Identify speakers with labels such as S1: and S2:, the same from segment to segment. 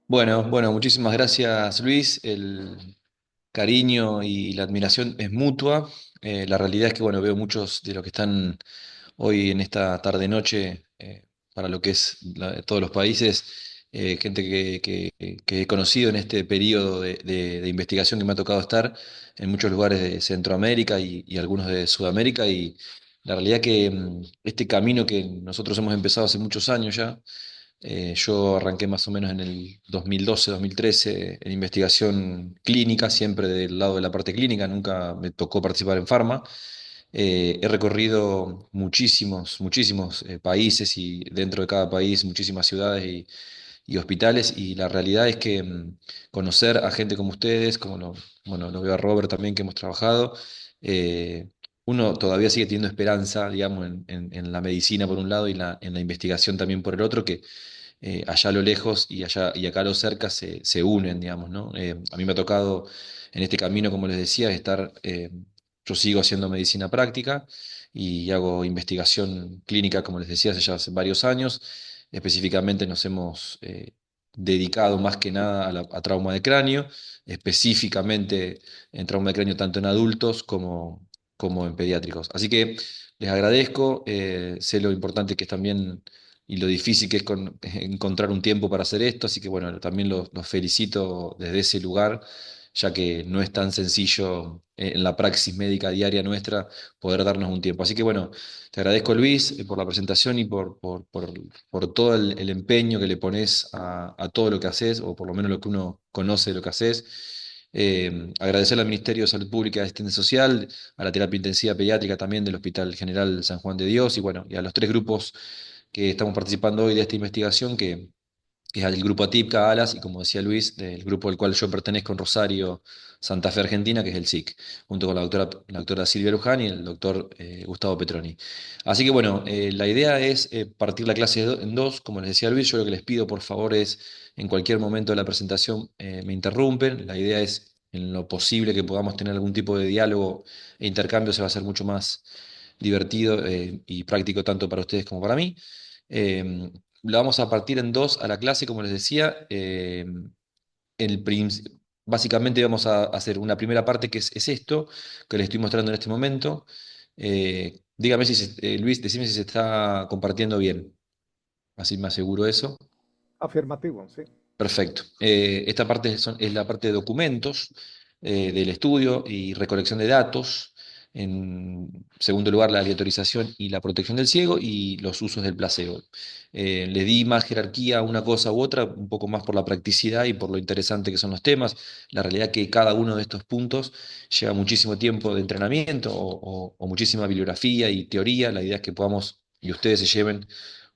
S1: Bueno, muchísimas gracias, Luis. El cariño y la admiración es mutua. La realidad es que, bueno, veo muchos de los que están hoy en esta tarde-noche para lo que es todos los países, gente que he conocido en este periodo de investigación que me ha tocado estar en muchos lugares de Centroamérica y algunos de Sudamérica. Y la realidad que este camino que nosotros hemos empezado hace muchos años ya. Yo arranqué más o menos en el 2012, 2013 en investigación clínica, siempre del lado de la parte clínica, nunca me tocó participar en farma. He recorrido muchísimos países y dentro de cada país muchísimas ciudades y hospitales, y la realidad es que conocer a gente como ustedes, bueno, lo veo a Robert también que hemos trabajado, eh, uno todavía sigue teniendo esperanza, digamos, en la medicina por un lado y en la investigación también por el otro, que allá a lo lejos y allá y acá a lo cerca se unen, digamos, ¿no? A mí me ha tocado en este camino, como les decía, estar, yo sigo haciendo medicina práctica y hago investigación clínica, como les decía, hace varios años. Específicamente nos hemos dedicado más que nada a trauma de cráneo, específicamente en trauma de cráneo tanto en adultos como en pediátricos. Así que les agradezco, sé lo importante que es también y lo difícil que es encontrar un tiempo para hacer esto, así que bueno, también los felicito desde ese lugar, ya que no es tan sencillo en la praxis médica diaria nuestra poder darnos un tiempo. Así que bueno, te agradezco, Luis, por la presentación y por todo el empeño que le pones a todo lo que haces, o por lo menos lo que uno conoce de lo que haces. Agradecer al Ministerio de Salud Pública y Asistencia Social, a la terapia intensiva pediátrica también del Hospital General San Juan de Dios, y bueno, y a los tres grupos que estamos participando hoy de esta investigación, que es el grupo ATIPCA, ALAS, y como decía Luis, del grupo al cual yo pertenezco en Rosario, Santa Fe, Argentina, que es el SIC, junto con la doctora Silvia Luján y el doctor Gustavo Petroni. Así que bueno, la idea es partir la clase en dos, como les decía Luis. Yo lo que les pido por favor es, en cualquier momento de la presentación me interrumpen. La idea es, en lo posible, que podamos tener algún tipo de diálogo e intercambio. Se va a hacer mucho más divertido y práctico tanto para ustedes como para mí. La vamos a partir en dos a la clase, como les decía. El prin- Básicamente vamos a hacer una primera parte que es esto, que les estoy mostrando en este momento. Dígame si Luis, decime si se está compartiendo bien, así me aseguro eso.
S2: Afirmativo, sí.
S1: Perfecto. Esta parte es la parte de documentos del estudio y recolección de datos. En segundo lugar, la aleatorización y la protección del ciego y los usos del placebo. Le di más jerarquía a una cosa u otra, un poco más por la practicidad y por lo interesante que son los temas. La realidad que cada uno de estos puntos lleva muchísimo tiempo de entrenamiento o muchísima bibliografía y teoría. La idea es que podamos y ustedes se lleven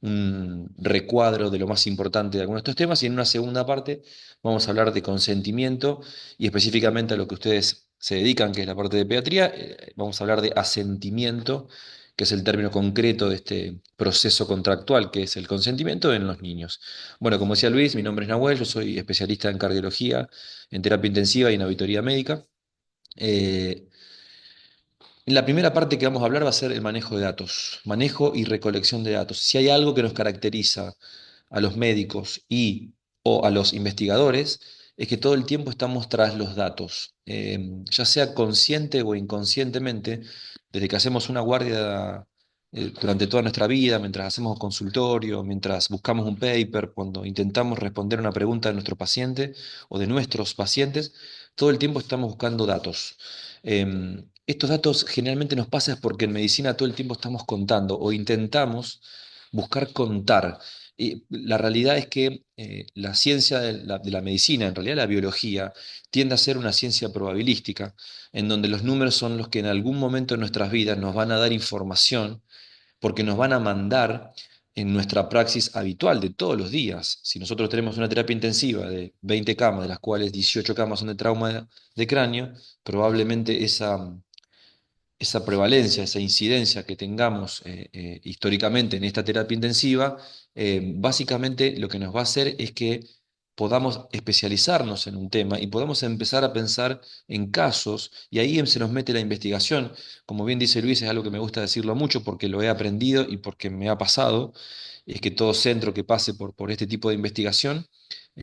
S1: un recuadro de lo más importante de algunos de estos temas, y en una segunda parte vamos a hablar de consentimiento y específicamente a lo que ustedes se dedican, que es la parte de pediatría. Vamos a hablar de asentimiento, que es el término concreto de este proceso contractual, que es el consentimiento en los niños. Bueno, como decía Luis, mi nombre es Nahuel, yo soy especialista en cardiología, en terapia intensiva y en auditoría médica. Eh, la primera parte que vamos a hablar va a ser el manejo de datos, manejo y recolección de datos. Si hay algo que nos caracteriza a los médicos y o a los investigadores, es que todo el tiempo estamos tras los datos. Ya sea consciente o inconscientemente, desde que hacemos una guardia durante toda nuestra vida, mientras hacemos consultorio, mientras buscamos un paper, cuando intentamos responder una pregunta de nuestro paciente o de nuestros pacientes, todo el tiempo estamos buscando datos. Estos datos generalmente nos pasa es porque en medicina todo el tiempo estamos contando o intentamos buscar contar. Y la realidad es que la ciencia de la medicina, en realidad la biología, tiende a ser una ciencia probabilística, en donde los números son los que en algún momento de nuestras vidas nos van a dar información, porque nos van a mandar en nuestra praxis habitual de todos los días. Si nosotros tenemos una terapia intensiva de 20 camas, de las cuales 18 camas son de trauma de cráneo, probablemente esa prevalencia, esa incidencia que tengamos históricamente en esta terapia intensiva, básicamente lo que nos va a hacer es que podamos especializarnos en un tema y podamos empezar a pensar en casos, y ahí se nos mete la investigación. Como bien dice Luis, es algo que me gusta decirlo mucho porque lo he aprendido y porque me ha pasado, es que todo centro que pase por este tipo de investigación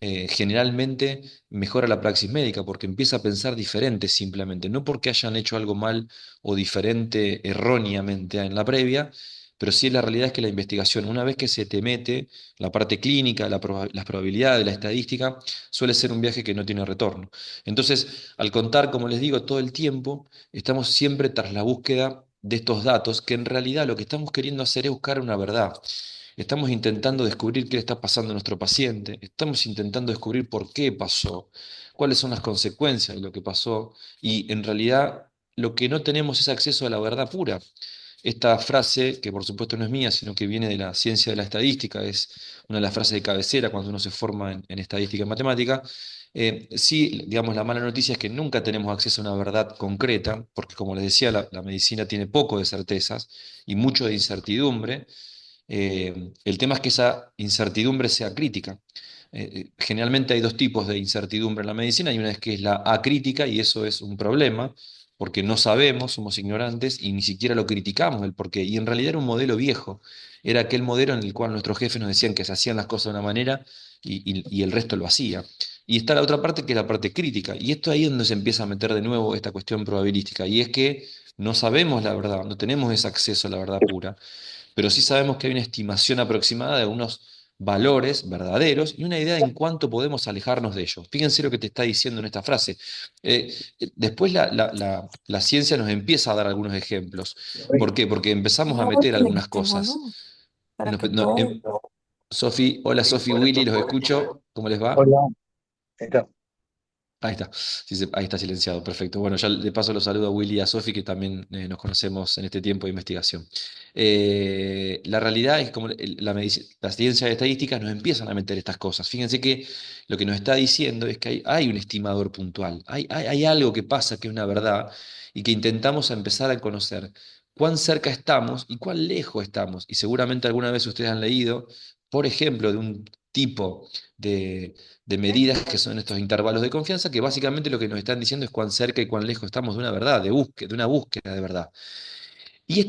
S1: generalmente mejora la praxis médica porque empieza a pensar diferente simplemente, no porque hayan hecho algo mal o diferente erróneamente en la previa, pero sí la realidad es que la investigación, una vez que se te mete la parte clínica, las probabilidades, la estadística, suele ser un viaje que no tiene retorno. Entonces, al contar, como les digo, todo el tiempo, estamos siempre tras la búsqueda de estos datos, que en realidad lo que estamos queriendo hacer es buscar una verdad. Estamos intentando descubrir qué le está pasando a nuestro paciente, estamos intentando descubrir por qué pasó, cuáles son las consecuencias de lo que pasó, y en realidad lo que no tenemos es acceso a la verdad pura. Esta frase, que por supuesto no es mía, sino que viene de la ciencia de la estadística, es una de las frases de cabecera cuando uno se forma en estadística y matemática. Sí, digamos, la mala noticia es que nunca tenemos acceso a una verdad concreta, porque como les decía, la medicina tiene poco de certezas y mucho de incertidumbre. El tema es que esa incertidumbre sea crítica. Generalmente hay dos tipos de incertidumbre en la medicina, y una es que es la acrítica, y eso es un problema, porque no sabemos, somos ignorantes y ni siquiera lo criticamos el porqué. Y en realidad era un modelo viejo, era aquel modelo en el cual nuestros jefes nos decían que se hacían las cosas de una manera y el resto lo hacía. Y está la otra parte que es la parte crítica, y esto ahí es donde se empieza a meter de nuevo esta cuestión probabilística, y es que no sabemos la verdad, no tenemos ese acceso a la verdad pura, pero sí sabemos que hay una estimación aproximada de unos valores verdaderos y una idea en cuánto podemos alejarnos de ellos. Fíjense lo que te está diciendo en esta frase. Después la ciencia nos empieza a dar algunos ejemplos. ¿Por qué? Porque empezamos a
S3: No,
S1: meter
S3: porque le
S1: algunas
S3: quité el
S1: cosas.
S3: volumen para que
S1: Sofi, hola Sofi, Willy, los escucho. ¿Cómo les va?
S2: Hola, mira,
S1: Ahí está, sí, ahí está silenciado, perfecto. Bueno, ya de paso los saludo a Willy y a Sofi, que también nos conocemos en este tiempo de investigación. La realidad es que como las ciencias estadísticas nos empiezan a meter estas cosas. Fíjense que lo que nos está diciendo es que hay un estimador puntual, hay algo que pasa que es una verdad y que intentamos empezar a conocer cuán cerca estamos y cuán lejos estamos. Y seguramente alguna vez ustedes han leído, por ejemplo, de un tipo de medidas que son estos intervalos de confianza, que básicamente lo que nos están diciendo es cuán cerca y cuán lejos estamos de una verdad, de una búsqueda de verdad. Y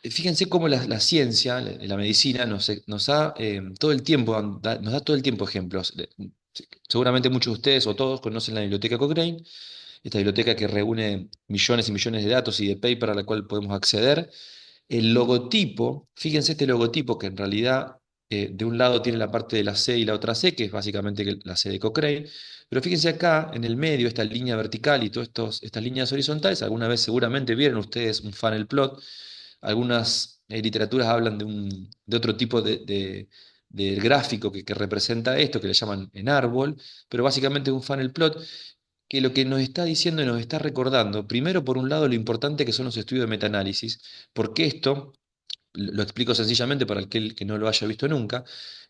S1: fíjense cómo la ciencia, la medicina, nos ha todo el tiempo, nos da todo el tiempo ejemplos. Seguramente muchos de ustedes o todos conocen la biblioteca Cochrane, esta biblioteca que reúne millones y millones de datos y de paper a la cual podemos acceder. El logotipo, fíjense este logotipo que en realidad de un lado tiene la parte de la C y la otra C, que es básicamente la C de Cochrane, pero fíjense acá en el medio, esta línea vertical y todas estas líneas horizontales, alguna vez seguramente vieron ustedes un funnel plot, algunas literaturas hablan de otro tipo de gráfico que representa esto, que le llaman en árbol, pero básicamente es un funnel plot que lo que nos está diciendo y nos está recordando, primero por un lado lo importante que son los estudios de metaanálisis, porque esto, lo explico sencillamente para aquel que no lo haya visto nunca,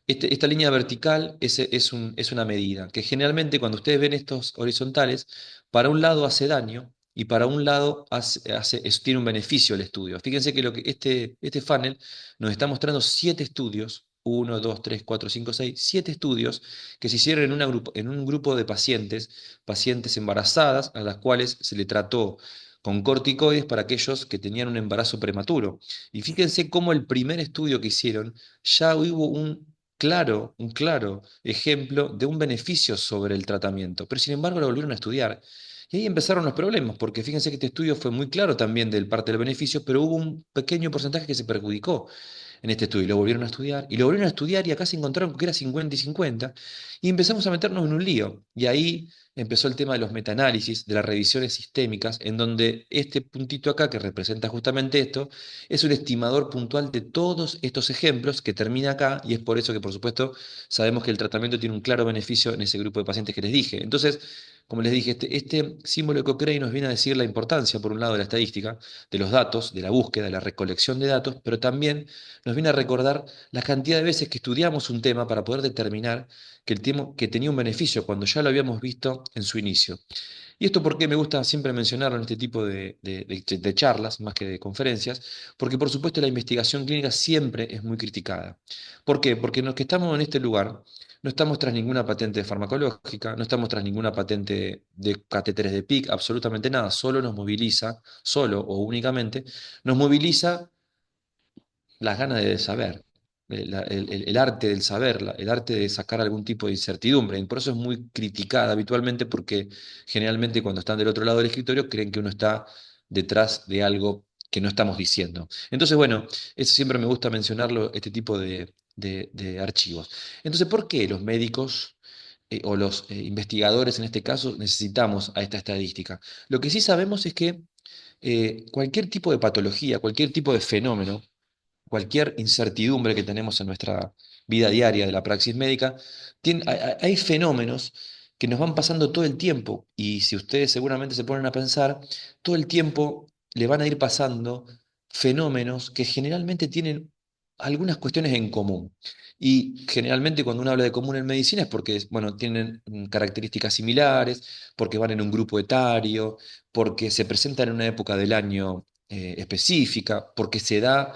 S1: esta línea vertical es una medida, que generalmente cuando ustedes ven estos horizontales, para un lado hace daño y para un lado tiene un beneficio el estudio. Fíjense que, este funnel nos está mostrando 7 estudios. Uno, 2, 3, 4, 5, 6, 7 estudios que se hicieron en un grupo de pacientes embarazadas a las cuales se le trató con corticoides para aquellos que tenían un embarazo prematuro. Y fíjense cómo el primer estudio que hicieron ya hubo un claro ejemplo de un beneficio sobre el tratamiento, pero sin embargo lo volvieron a estudiar. Y ahí empezaron los problemas, porque fíjense que este estudio fue muy claro también del parte del beneficio, pero hubo un pequeño porcentaje que se perjudicó en este estudio. Y lo volvieron a estudiar, y lo volvieron a estudiar, y acá se encontraron que era 50 y 50, y empezamos a meternos en un lío. Y ahí empezó el tema de los metaanálisis, de las revisiones sistémicas, en donde este puntito acá, que representa justamente esto, es un estimador puntual de todos estos ejemplos que termina acá, y es por eso que, por supuesto, sabemos que el tratamiento tiene un claro beneficio en ese grupo de pacientes que les dije. Entonces, como les dije, este símbolo de Cochrane nos viene a decir la importancia, por un lado, de la estadística, de los datos, de la búsqueda, de la recolección de datos, pero también nos viene a recordar la cantidad de veces que estudiamos un tema para poder determinar que tenía un beneficio cuando ya lo habíamos visto en su inicio. Y esto porque me gusta siempre mencionarlo en este tipo de charlas, más que de conferencias, porque por supuesto la investigación clínica siempre es muy criticada. ¿Por qué? Porque los que estamos en este lugar no estamos tras ninguna patente farmacológica, no estamos tras ninguna patente de catéteres de PIC, absolutamente nada, solo nos moviliza, solo o únicamente, nos moviliza las ganas de saber. el arte del saber, el arte de sacar algún tipo de incertidumbre. Y por eso es muy criticada habitualmente porque generalmente cuando están del otro lado del escritorio creen que uno está detrás de algo que no estamos diciendo. Entonces, bueno, eso siempre me gusta mencionarlo, este tipo de archivos. Entonces, ¿por qué los médicos o los investigadores en este caso necesitamos a esta estadística? Lo que sí sabemos es que cualquier tipo de patología, cualquier tipo de fenómeno, cualquier incertidumbre que tenemos en nuestra vida diaria de la praxis médica, hay fenómenos que nos van pasando todo el tiempo y si ustedes seguramente se ponen a pensar, todo el tiempo le van a ir pasando fenómenos que generalmente tienen algunas cuestiones en común. Y generalmente cuando uno habla de común en medicina es porque, bueno, tienen características similares, porque van en un grupo etario, porque se presentan en una época del año específica, porque se da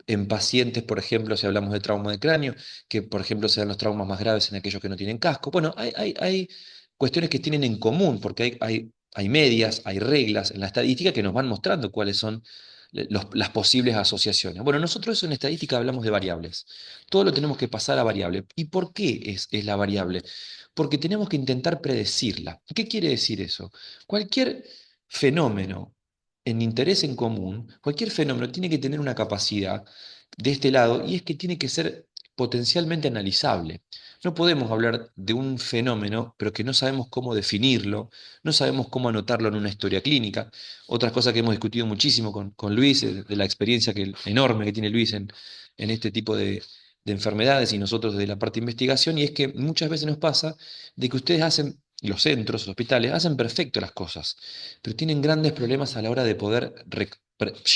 S1: en pacientes, por ejemplo, si hablamos de trauma de cráneo, que por ejemplo se dan los traumas más graves en aquellos que no tienen casco. Bueno, hay cuestiones que tienen en común, porque hay medias, hay reglas en la estadística que nos van mostrando cuáles son las posibles asociaciones. Bueno, nosotros eso en estadística hablamos de variables. Todo lo tenemos que pasar a variable. ¿Y por qué es la variable? Porque tenemos que intentar predecirla. ¿Qué quiere decir eso? Cualquier fenómeno en interés en común, cualquier fenómeno tiene que tener una capacidad de este lado y es que tiene que ser potencialmente analizable. No podemos hablar de un fenómeno, pero que no sabemos cómo definirlo, no sabemos cómo anotarlo en una historia clínica. Otras cosas que hemos discutido muchísimo con Luis, de la experiencia enorme que tiene Luis en este tipo de enfermedades y nosotros de la parte de investigación, y es que muchas veces nos pasa de que ustedes hacen, los centros, los hospitales, hacen perfecto las cosas, pero tienen grandes problemas a la hora de poder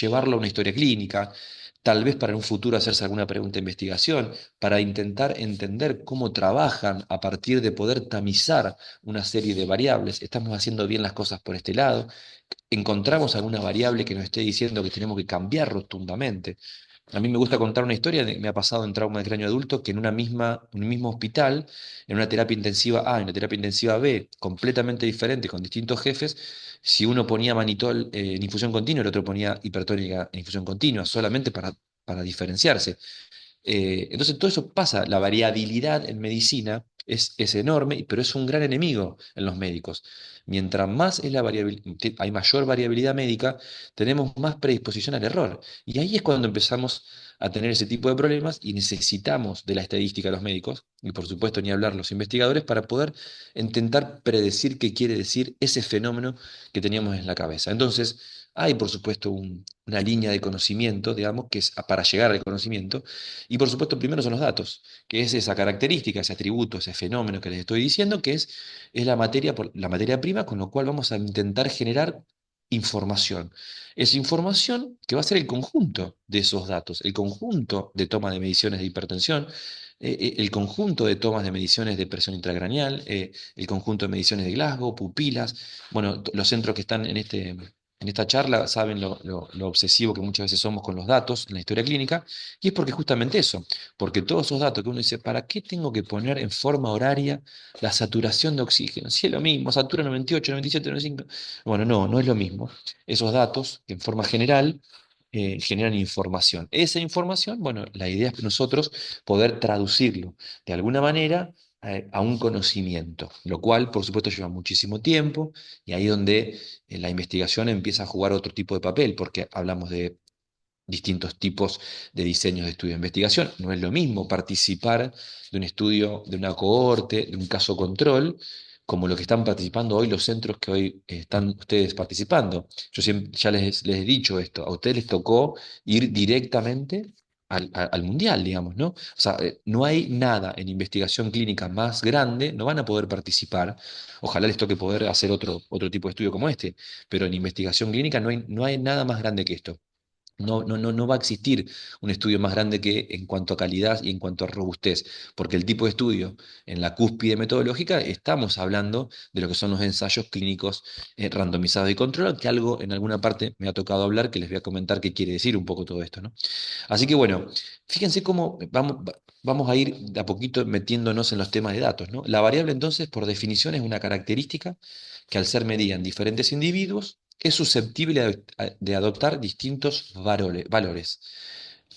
S1: llevarlo a una historia clínica, tal vez para en un futuro hacerse alguna pregunta de investigación, para intentar entender cómo trabajan a partir de poder tamizar una serie de variables. Estamos haciendo bien las cosas por este lado, encontramos alguna variable que nos esté diciendo que tenemos que cambiar rotundamente. A mí me gusta contar una historia, me ha pasado en trauma de cráneo adulto, que en un mismo hospital, en una terapia intensiva A y una terapia intensiva B, completamente diferentes, con distintos jefes, si uno ponía manitol en infusión continua, el otro ponía hipertónica en infusión continua, solamente para diferenciarse. Entonces todo eso pasa, la variabilidad en medicina es enorme, pero es un gran enemigo en los médicos. Mientras más es hay mayor variabilidad médica, tenemos más predisposición al error. Y ahí es cuando empezamos a tener ese tipo de problemas y necesitamos de la estadística de los médicos, y por supuesto ni hablar los investigadores, para poder intentar predecir qué quiere decir ese fenómeno que teníamos en la cabeza. Entonces, hay por supuesto una línea de conocimiento, digamos, que es para llegar al conocimiento, y por supuesto, primero son los datos, que es esa característica, ese atributo, ese fenómeno que les estoy diciendo, que es la materia prima con lo cual vamos a intentar generar información. Esa información que va a ser el conjunto de esos datos, el conjunto de toma de mediciones de hipertensión, el conjunto de tomas de mediciones de presión intracraneal, el conjunto de mediciones de Glasgow, pupilas. Bueno, los centros que están en esta charla saben lo obsesivo que muchas veces somos con los datos en la historia clínica, y es porque justamente eso, porque todos esos datos que uno dice, ¿para qué tengo que poner en forma horaria la saturación de oxígeno? Si es lo mismo, satura 98, 97, 95. Bueno, no es lo mismo. Esos datos, que en forma general, generan información. Esa información, bueno, la idea es que nosotros poder traducirlo de alguna manera a un conocimiento, lo cual, por supuesto, lleva muchísimo tiempo, y ahí es donde la investigación empieza a jugar otro tipo de papel, porque hablamos de distintos tipos de diseños de estudio de investigación. No es lo mismo participar de un estudio, de una cohorte, de un caso control, como lo que están participando hoy los centros que hoy están ustedes participando. Yo siempre, ya les he dicho esto, a ustedes les tocó ir directamente al mundial, digamos, ¿no? O sea, no hay nada en investigación clínica más grande, no van a poder participar. Ojalá les toque poder hacer otro tipo de estudio como este, pero en investigación clínica no hay nada más grande que esto. No va a existir un estudio más grande que en cuanto a calidad y en cuanto a robustez, porque el tipo de estudio en la cúspide metodológica estamos hablando de lo que son los ensayos clínicos randomizados y controlados, que algo en alguna parte me ha tocado hablar, que les voy a comentar qué quiere decir un poco todo esto, ¿no? Así que bueno, fíjense cómo vamos a ir de a poquito metiéndonos en los temas de datos, ¿no? La variable entonces, por definición, es una característica que al ser medida en diferentes individuos, es susceptible de adoptar distintos valores.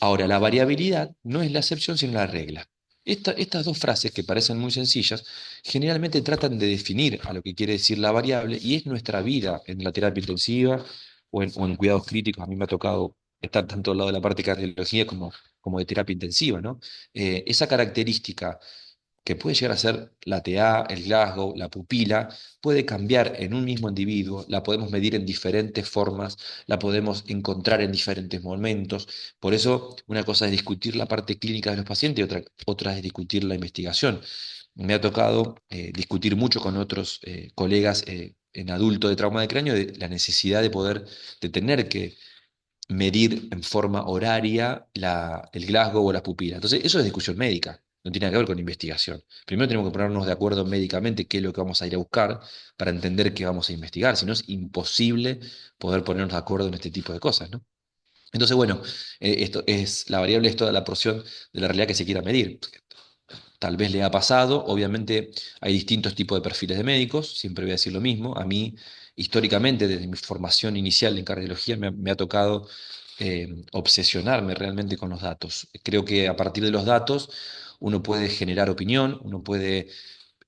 S1: Ahora, la variabilidad no es la excepción, sino la regla. Estas dos frases, que parecen muy sencillas, generalmente tratan de definir a lo que quiere decir la variable y es nuestra vida en la terapia intensiva o en cuidados críticos. A mí me ha tocado estar tanto al lado de la parte de cardiología como de terapia intensiva, ¿no? Esa característica que puede llegar a ser la TA, el Glasgow, la pupila, puede cambiar en un mismo individuo, la podemos medir en diferentes formas, la podemos encontrar en diferentes momentos. Por eso, una cosa es discutir la parte clínica de los pacientes y otra es discutir la investigación. Me ha tocado discutir mucho con otros colegas en adulto de trauma de cráneo de la necesidad de tener que medir en forma horaria el Glasgow o la pupila. Entonces, eso es discusión médica, no tiene nada que ver con investigación. Primero tenemos que ponernos de acuerdo médicamente qué es lo que vamos a ir a buscar para entender qué vamos a investigar, si no es imposible poder ponernos de acuerdo en este tipo de cosas, ¿no? Entonces, bueno, la variable es toda la porción de la realidad que se quiera medir. Tal vez le ha pasado, obviamente hay distintos tipos de perfiles de médicos, siempre voy a decir lo mismo. A mí, históricamente, desde mi formación inicial en cardiología, me ha tocado obsesionarme realmente con los datos. Creo que a partir de los datos uno puede generar opinión, uno puede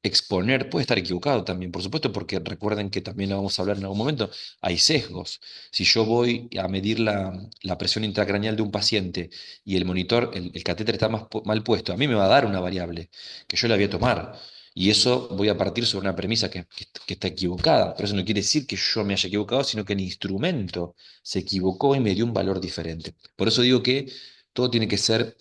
S1: exponer, puede estar equivocado también, por supuesto, porque recuerden que también lo vamos a hablar en algún momento, hay sesgos. Si yo voy a medir la presión intracraneal de un paciente y el monitor, el catéter está mal puesto, a mí me va a dar una variable que yo la voy a tomar. Y eso voy a partir sobre una premisa que está equivocada. Pero eso no quiere decir que yo me haya equivocado, sino que el instrumento se equivocó y me dio un valor diferente. Por eso digo que todo tiene que ser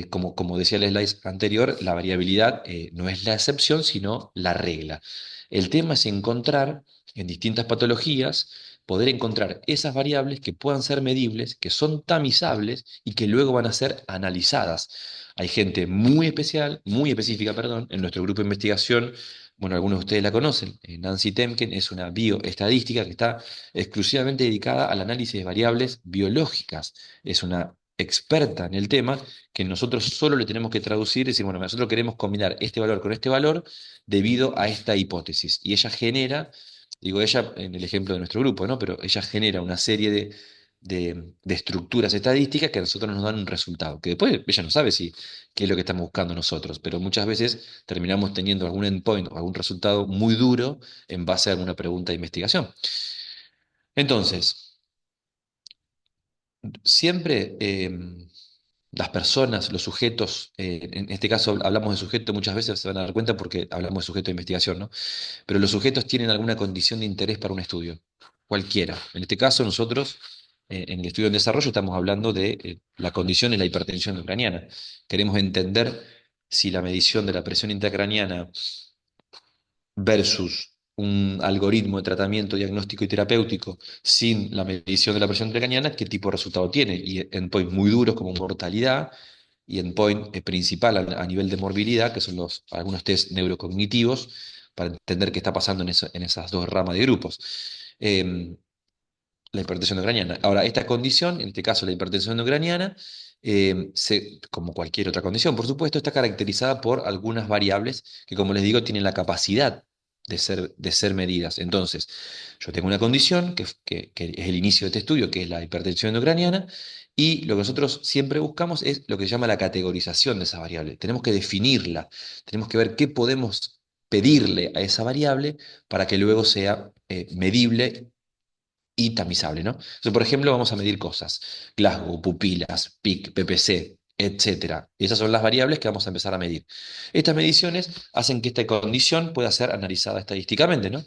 S1: como decía el slide anterior, la variabilidad no es la excepción, sino la regla. El tema es encontrar en distintas patologías, poder encontrar esas variables que puedan ser medibles, que son tamizables y que luego van a ser analizadas. Hay gente muy especial, muy específica, perdón, en nuestro grupo de investigación. Bueno, algunos de ustedes la conocen. Nancy Temken es una bioestadística que está exclusivamente dedicada al análisis de variables biológicas. Es una experta en el tema que nosotros solo le tenemos que traducir y decir, bueno, nosotros queremos combinar este valor con este valor debido a esta hipótesis. Y ella genera, digo ella en el ejemplo de nuestro grupo, ¿no? Pero ella genera una serie de estructuras estadísticas que a nosotros nos dan un resultado, que después ella no sabe si qué es lo que estamos buscando nosotros, pero muchas veces terminamos teniendo algún endpoint o algún resultado muy duro en base a alguna pregunta de investigación. Entonces, siempre las personas, los sujetos, en este caso hablamos de sujeto, muchas veces se van a dar cuenta porque hablamos de sujeto de investigación, ¿no? Pero los sujetos tienen alguna condición de interés para un estudio, cualquiera. En este caso nosotros, en el estudio en desarrollo, estamos hablando de la condición de la hipertensión ucraniana. Queremos entender si la medición de la presión intracraniana versus un algoritmo de tratamiento diagnóstico y terapéutico sin la medición de la presión intracraniana, qué tipo de resultado tiene. Y endpoints muy duros como mortalidad y endpoint principal a nivel de morbilidad, que son algunos test neurocognitivos, para entender qué está pasando en esas dos ramas de grupos. Eh, la hipertensión ucraniana. Ahora, esta condición, en este caso la hipertensión ucraniana, como cualquier otra condición, por supuesto, está caracterizada por algunas variables que, como les digo, tienen la capacidad de ser medidas. Entonces, yo tengo una condición que es el inicio de este estudio, que es la hipertensión ucraniana, y lo que nosotros siempre buscamos es lo que se llama la categorización de esa variable. Tenemos que definirla, tenemos que ver qué podemos pedirle a esa variable para que luego sea medible y tamizable, ¿no? Entonces, por ejemplo, vamos a medir cosas, Glasgow, pupilas, PIC, PPC, etcétera. Y esas son las variables que vamos a empezar a medir. Estas mediciones hacen que esta condición pueda ser analizada estadísticamente, ¿no?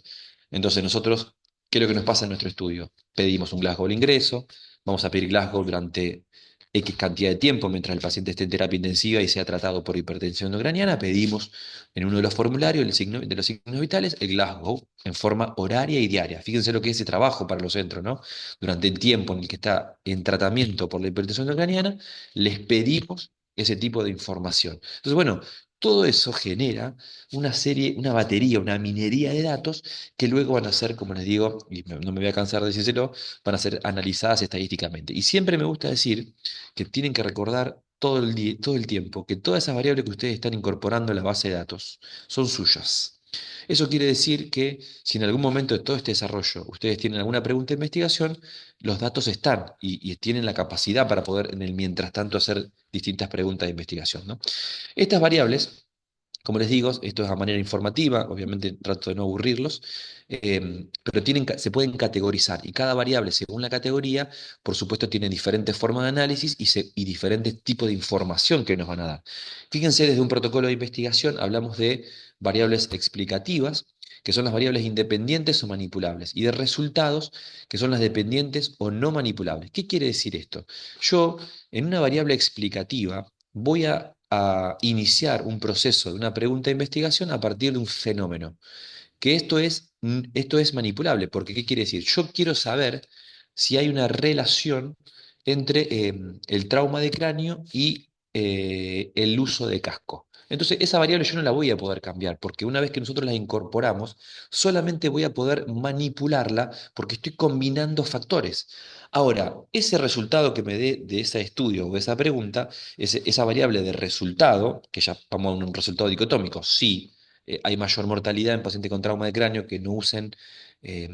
S1: Entonces, nosotros, ¿qué es lo que nos pasa en nuestro estudio? Pedimos un Glasgow al ingreso, vamos a pedir Glasgow durante X cantidad de tiempo mientras el paciente esté en terapia intensiva y sea tratado por hipertensión ucraniana, pedimos en uno de los formularios de los signos vitales el Glasgow en forma horaria y diaria. Fíjense lo que es ese trabajo para los centros, ¿no? Durante el tiempo en el que está en tratamiento por la hipertensión ucraniana, les pedimos ese tipo de información. Entonces, bueno, todo eso genera una serie, una batería, una minería de datos que luego van a ser, como les digo, y no me voy a cansar de decírselo, van a ser analizadas estadísticamente. Y siempre me gusta decir que tienen que recordar todo el tiempo que todas esas variables que ustedes están incorporando a la base de datos son suyas. Eso quiere decir que si en algún momento de todo este desarrollo ustedes tienen alguna pregunta de investigación, los datos están y tienen la capacidad para poder en el mientras tanto hacer distintas preguntas de investigación, ¿no? Estas variables, como les digo, esto es a manera informativa, obviamente trato de no aburrirlos, pero se pueden categorizar y cada variable, según la categoría, por supuesto, tiene diferentes formas de análisis y diferentes tipos de información que nos van a dar. Fíjense, desde un protocolo de investigación hablamos de variables explicativas, que son las variables independientes o manipulables, y de resultados, que son las dependientes o no manipulables. ¿Qué quiere decir esto? Yo, en una variable explicativa, voy a iniciar un proceso de una pregunta de investigación a partir de un fenómeno, que esto es manipulable, porque ¿qué quiere decir? Yo quiero saber si hay una relación entre el trauma de cráneo y el uso de casco. Entonces, esa variable yo no la voy a poder cambiar, porque una vez que nosotros la incorporamos, solamente voy a poder manipularla porque estoy combinando factores. Ahora, ese resultado que me dé de ese estudio o de esa pregunta, esa variable de resultado, que ya vamos a un resultado dicotómico, sí hay mayor mortalidad en pacientes con trauma de cráneo que no usen eh,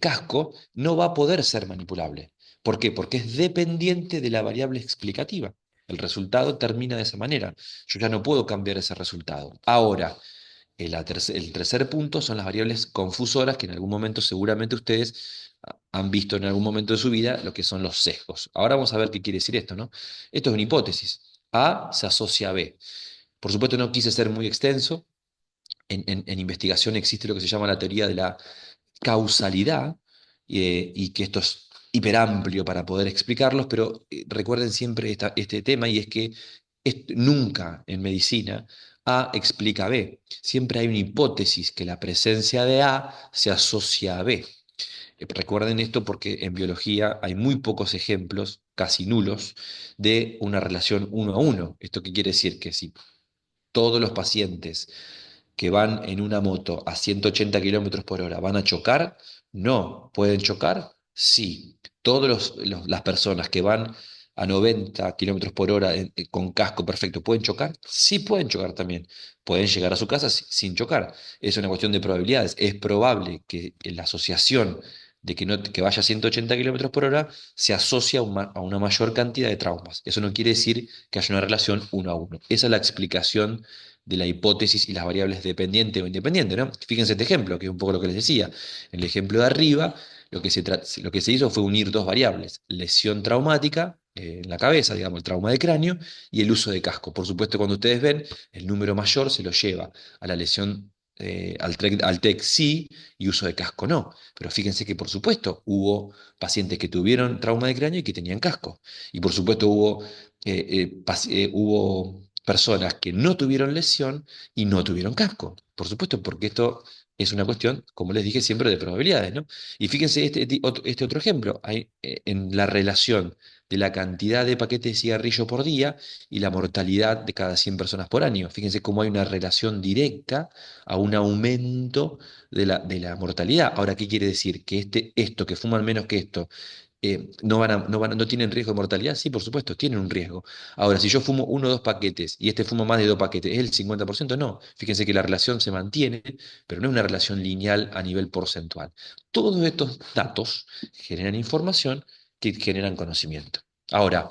S1: casco, no va a poder ser manipulable. ¿Por qué? Porque es dependiente de la variable explicativa. El resultado termina de esa manera. Yo ya no puedo cambiar ese resultado. Ahora, el tercer punto son las variables confusoras que en algún momento seguramente ustedes han visto en algún momento de su vida lo que son los sesgos. Ahora vamos a ver qué quiere decir esto, ¿no? Esto es una hipótesis. A se asocia a B. Por supuesto no quise ser muy extenso, en investigación existe lo que se llama la teoría de la causalidad, y que esto es hiperamplio para poder explicarlos, pero recuerden siempre este tema y es que nunca en medicina A explica B. Siempre hay una hipótesis que la presencia de A se asocia a B. Recuerden esto porque en biología hay muy pocos ejemplos, casi nulos, de una relación uno a uno. ¿Esto qué quiere decir? Que si todos los pacientes que van en una moto a 180 kilómetros por hora van a chocar, no. ¿Pueden chocar? Sí. Las personas que van a 90 kilómetros por hora con casco perfecto, ¿pueden chocar? Sí, pueden chocar también. Pueden llegar a su casa sin chocar. Es una cuestión de probabilidades. Es probable que la asociación de que, no, que vaya a 180 kilómetros por hora se asocia a una mayor cantidad de traumas. Eso no quiere decir que haya una relación uno a uno. Esa es la explicación de la hipótesis y las variables dependiente o independiente, ¿no? Fíjense este ejemplo, que es un poco lo que les decía. En el ejemplo de arriba, lo que se hizo fue unir dos variables, lesión traumática en la cabeza, digamos, el trauma de cráneo, y el uso de casco. Por supuesto, cuando ustedes ven, el número mayor se lo lleva a la lesión, al TEC sí, y uso de casco no. Pero fíjense que, por supuesto, hubo pacientes que tuvieron trauma de cráneo y que tenían casco. Y por supuesto hubo personas que no tuvieron lesión y no tuvieron casco. Por supuesto, porque esto es una cuestión, como les dije siempre, de probabilidades, ¿no? Y fíjense este otro ejemplo, hay, en la relación de la cantidad de paquetes de cigarrillo por día y la mortalidad de cada 100 personas por año. Fíjense cómo hay una relación directa a un aumento de la mortalidad. Ahora, ¿qué quiere decir? Que esto, que fuman menos que esto, no tienen riesgo de mortalidad. Sí, por supuesto, tienen un riesgo. Ahora, si yo fumo uno o dos paquetes y este fuma más de dos paquetes, ¿es el 50%? No. Fíjense que la relación se mantiene, pero no es una relación lineal a nivel porcentual. Todos estos datos generan información que generan conocimiento. Ahora,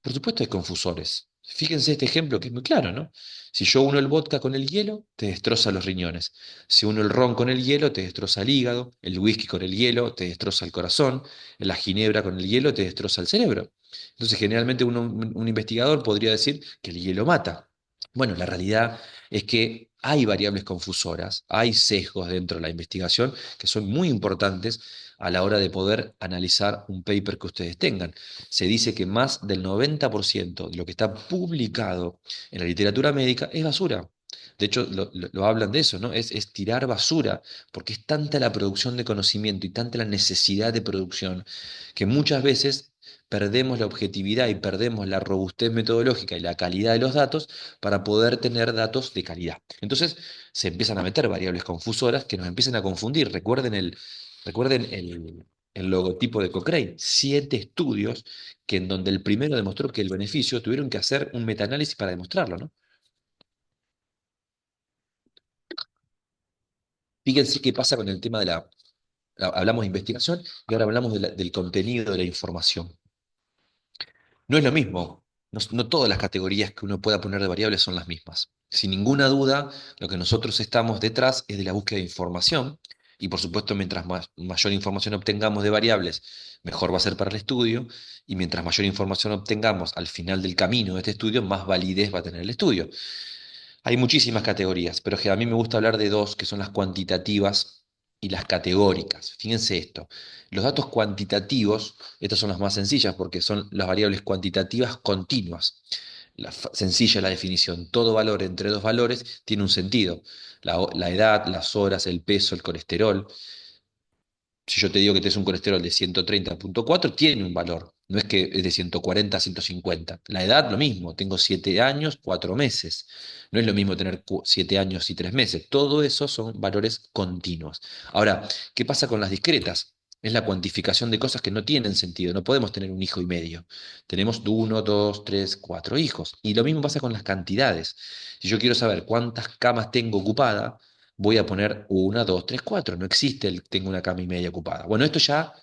S1: por supuesto hay confusores. Fíjense este ejemplo que es muy claro, ¿no? Si yo uno el vodka con el hielo, te destroza los riñones. Si uno el ron con el hielo, te destroza el hígado. El whisky con el hielo, te destroza el corazón. La ginebra con el hielo, te destroza el cerebro. Entonces, generalmente un investigador podría decir que el hielo mata. Bueno, la realidad es que hay variables confusoras, hay sesgos dentro de la investigación que son muy importantes a la hora de poder analizar un paper que ustedes tengan. Se dice que más del 90% de lo que está publicado en la literatura médica es basura. De hecho, lo hablan de eso, ¿no? Es tirar basura, porque es tanta la producción de conocimiento y tanta la necesidad de producción que muchas veces perdemos la objetividad y perdemos la robustez metodológica y la calidad de los datos para poder tener datos de calidad. Entonces se empiezan a meter variables confusoras que nos empiezan a confundir. Recuerden el logotipo de Cochrane, 7 estudios que en donde el primero demostró que el beneficio tuvieron que hacer un metaanálisis para demostrarlo, ¿no? Fíjense qué pasa con el tema de hablamos de investigación y ahora hablamos del contenido de la información. No es lo mismo. No todas las categorías que uno pueda poner de variables son las mismas. Sin ninguna duda, lo que nosotros estamos detrás es de la búsqueda de información. Y por supuesto, mientras mayor información obtengamos de variables, mejor va a ser para el estudio. Y mientras mayor información obtengamos al final del camino de este estudio, más validez va a tener el estudio. Hay muchísimas categorías, pero que a mí me gusta hablar de dos, que son las cuantitativas y las categóricas. Fíjense esto, los datos cuantitativos, estas son las más sencillas porque son las variables cuantitativas continuas. Sencilla la definición, todo valor entre dos valores tiene un sentido. La edad, las horas, el peso, el colesterol. Si yo te digo que tienes un colesterol de 130,4, tiene un valor. No es que es de 140 a 150. La edad, lo mismo. Tengo 7 años, 4 meses. No es lo mismo tener 7 años y 3 meses. Todo eso son valores continuos. Ahora, ¿qué pasa con las discretas? Es la cuantificación de cosas que no tienen sentido. No podemos tener un hijo y medio. Tenemos uno, dos, tres, cuatro hijos. Y lo mismo pasa con las cantidades. Si yo quiero saber cuántas camas tengo ocupadas, voy a poner una, dos, tres, cuatro. No existe el tengo una cama y media ocupada. Bueno, esto ya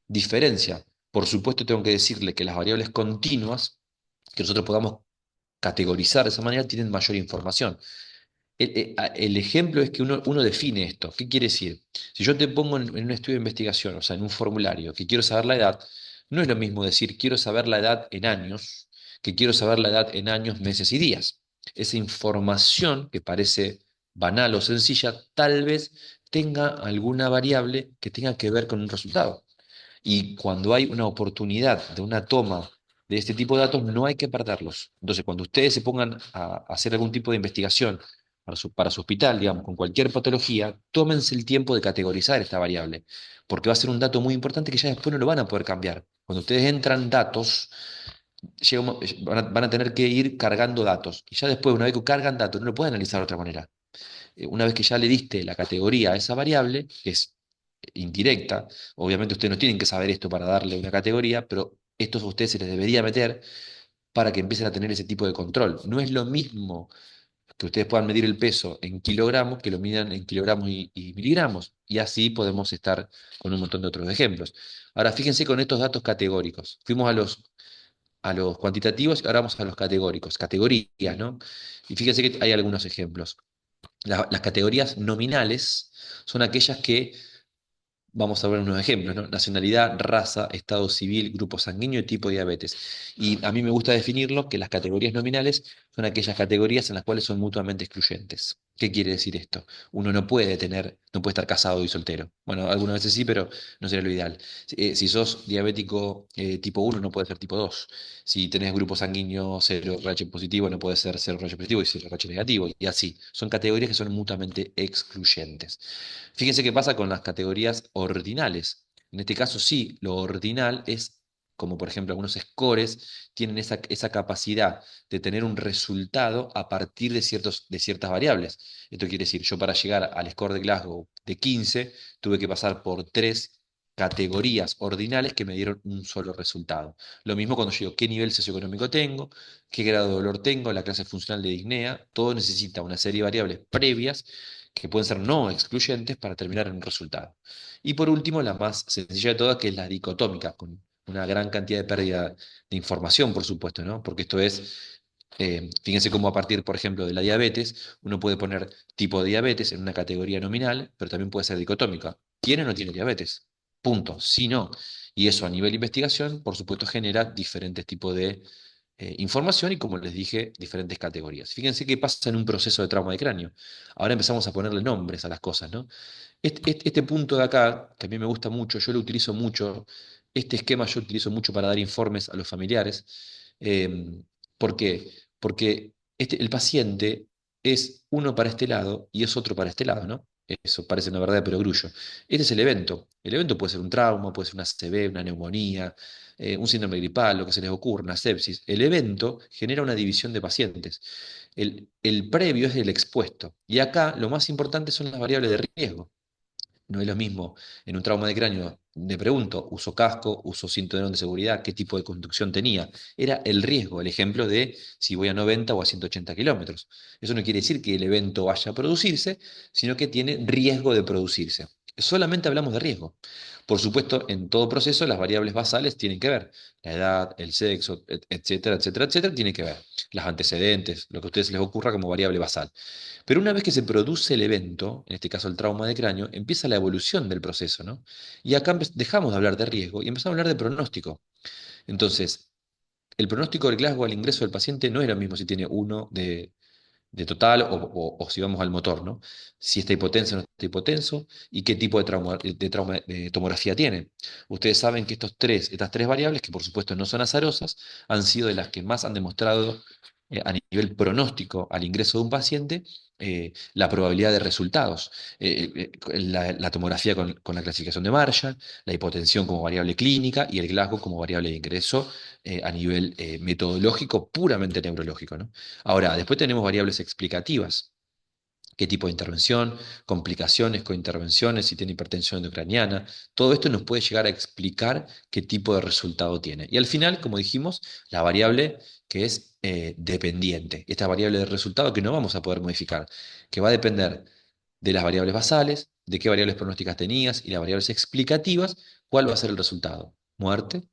S1: diferencia. Por supuesto, tengo que decirle que las variables continuas, que nosotros podamos categorizar de esa manera, tienen mayor información. El ejemplo es que uno define esto. ¿Qué quiere decir? Si yo te pongo en un estudio de investigación, o sea, en un formulario, que quiero saber la edad, no es lo mismo decir quiero saber la edad en años, que quiero saber la edad en años, meses y días. Esa información que parece banal o sencilla, tal vez tenga alguna variable que tenga que ver con un resultado. Y cuando hay una oportunidad de una toma de este tipo de datos, no hay que perderlos. Entonces, cuando ustedes se pongan a hacer algún tipo de investigación para su hospital, digamos, con cualquier patología, tómense el tiempo de categorizar esta variable, porque va a ser un dato muy importante que ya después no lo van a poder cambiar. Cuando ustedes entran datos, van a tener que ir cargando datos. Y ya después, una vez que cargan datos, no lo pueden analizar de otra manera. Una vez que ya le diste la categoría a esa variable, que es indirecta, obviamente ustedes no tienen que saber esto para darle una categoría, pero esto a ustedes se les debería meter para que empiecen a tener ese tipo de control. No es lo mismo que ustedes puedan medir el peso en kilogramos que lo midan en kilogramos y miligramos. Y así podemos estar con un montón de otros ejemplos. Ahora, fíjense con estos datos categóricos. Fuimos a los cuantitativos y ahora vamos a los categóricos, categorías, ¿no? Y fíjense que hay algunos ejemplos. Las categorías nominales son aquellas que, vamos a ver unos ejemplos, ¿no? Nacionalidad, raza, estado civil, grupo sanguíneo y tipo de diabetes. Y a mí me gusta definirlo que las categorías nominales son aquellas categorías en las cuales son mutuamente excluyentes. ¿Qué quiere decir esto? Uno no puede estar casado y soltero. Bueno, algunas veces sí, pero no sería lo ideal. Si sos diabético tipo 1, no puedes ser tipo 2. Si tenés grupo sanguíneo 0 RH positivo, no puede ser 0 RH positivo y 0 RH negativo. Y así. Son categorías que son mutuamente excluyentes. Fíjense qué pasa con las categorías ordinales. En este caso, sí, lo ordinal es, como por ejemplo algunos scores, tienen esa capacidad de tener un resultado a partir de ciertas variables. Esto quiere decir, yo para llegar al score de Glasgow de 15, tuve que pasar por tres categorías ordinales que me dieron un solo resultado. Lo mismo cuando yo digo qué nivel socioeconómico tengo, qué grado de dolor tengo, la clase funcional de disnea, todo necesita una serie de variables previas que pueden ser no excluyentes para terminar en un resultado. Y por último, la más sencilla de todas, que es la dicotómica, con una gran cantidad de pérdida de información, por supuesto, ¿no? Porque esto es, fíjense cómo a partir, por ejemplo, de la diabetes, uno puede poner tipo de diabetes en una categoría nominal, pero también puede ser dicotómica. ¿Tiene o no tiene diabetes? Punto. Si no. Y eso a nivel de investigación, por supuesto, genera diferentes tipos de información y, como les dije, diferentes categorías. Fíjense qué pasa en un proceso de trauma de cráneo. Ahora empezamos a ponerle nombres a las cosas, ¿no? Este punto de acá, que a mí me gusta mucho, yo lo utilizo mucho, este esquema yo lo utilizo mucho para dar informes a los familiares. Eh, ¿Por qué? Porque el paciente es uno para este lado y es otro para este lado, ¿no? Eso parece una verdad de perogrullo. Este es el evento. El evento puede ser un trauma, puede ser una ACV, una neumonía, un síndrome gripal, lo que se les ocurra, una sepsis. El evento genera una división de pacientes. El previo es el expuesto. Y acá lo más importante son las variables de riesgo. No es lo mismo en un trauma de cráneo me pregunto, ¿uso casco? ¿Uso cinturón de seguridad? ¿Qué tipo de conducción tenía? Era el riesgo, el ejemplo de si voy a 90 o a 180 kilómetros. Eso no quiere decir que el evento vaya a producirse, sino que tiene riesgo de producirse. Solamente hablamos de riesgo. Por supuesto, en todo proceso las variables basales tienen que ver. La edad, el sexo, etcétera, etcétera, etcétera, tiene que ver. Los antecedentes, lo que a ustedes les ocurra como variable basal. Pero una vez que se produce el evento, en este caso el trauma de cráneo, empieza la evolución del proceso, ¿no? Y acá dejamos de hablar de riesgo y empezamos a hablar de pronóstico. Entonces, el pronóstico del Glasgow al ingreso del paciente no es lo mismo si tiene uno de total o si vamos al motor, ¿no? Si está hipotenso o no está hipotenso y qué tipo de tomografía tiene. Ustedes saben que estas tres variables, que por supuesto no son azarosas, han sido de las que más han demostrado a nivel pronóstico al ingreso de un paciente la probabilidad de resultados. La tomografía con la clasificación de Marshall, la hipotensión como variable clínica y el Glasgow como variable de ingreso a nivel metodológico puramente neurológico, ¿no? Ahora, después tenemos variables explicativas. ¿Qué tipo de intervención? Complicaciones, cointervenciones, si tiene hipertensión endocraniana. Todo esto nos puede llegar a explicar qué tipo de resultado tiene. Y al final, como dijimos, la variable que es dependiente. Esta variable de resultado que no vamos a poder modificar, que va a depender de las variables basales, de qué variables pronósticas tenías y las variables explicativas, cuál va a ser el resultado. Muerte,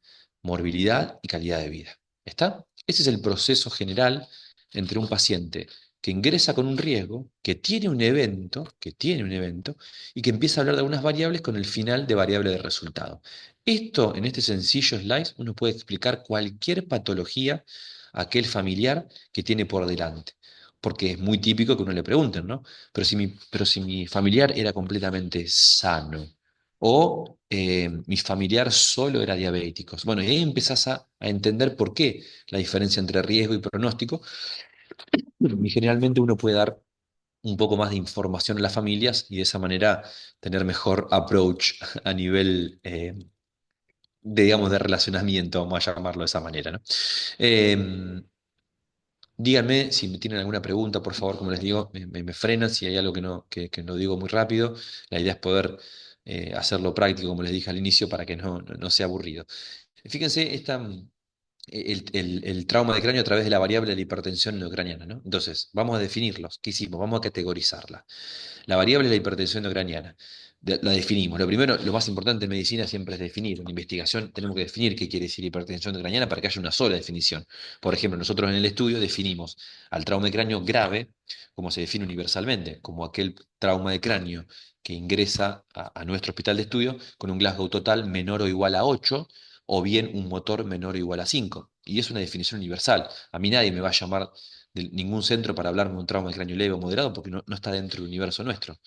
S1: morbilidad y calidad de vida. ¿Está? Ese es el proceso general entre un paciente que ingresa con un riesgo, que tiene un evento, y que empieza a hablar de algunas variables con el final de variable de resultado. Esto, en este sencillo slide, uno puede explicar cualquier patología a aquel familiar que tiene por delante. Porque es muy típico que uno le pregunten, ¿no? Pero si mi familiar era completamente sano, o mi familiar solo era diabético. Bueno, y ahí empezás a entender por qué la diferencia entre riesgo y pronóstico, y generalmente uno puede dar un poco más de información a las familias y de esa manera tener mejor approach a nivel, digamos, de relacionamiento, vamos a llamarlo de esa manera, ¿no? Eh, Díganme si me tienen alguna pregunta, por favor, como les digo, me frenan si hay algo que no digo muy rápido. La idea es poder hacerlo práctico, como les dije al inicio, para que no sea aburrido. Fíjense, el trauma de cráneo a través de la variable de la hipertensión neocraniana, ¿no? Entonces, vamos a definirlos. ¿Qué hicimos? Vamos a categorizarla. La variable es la hipertensión neocraniana. La definimos. Lo primero, lo más importante en medicina siempre es definir. En investigación tenemos que definir qué quiere decir hipertensión neocraniana para que haya una sola definición. Por ejemplo, nosotros en el estudio definimos al trauma de cráneo grave, como se define universalmente, como aquel trauma de cráneo que ingresa a nuestro hospital de estudio con un Glasgow total menor o igual a 8 o bien un motor menor o igual a 5. Y es una definición universal. A mí nadie me va a llamar de ningún centro para hablarme de un trauma de cráneo leve o moderado porque no está dentro del universo nuestro.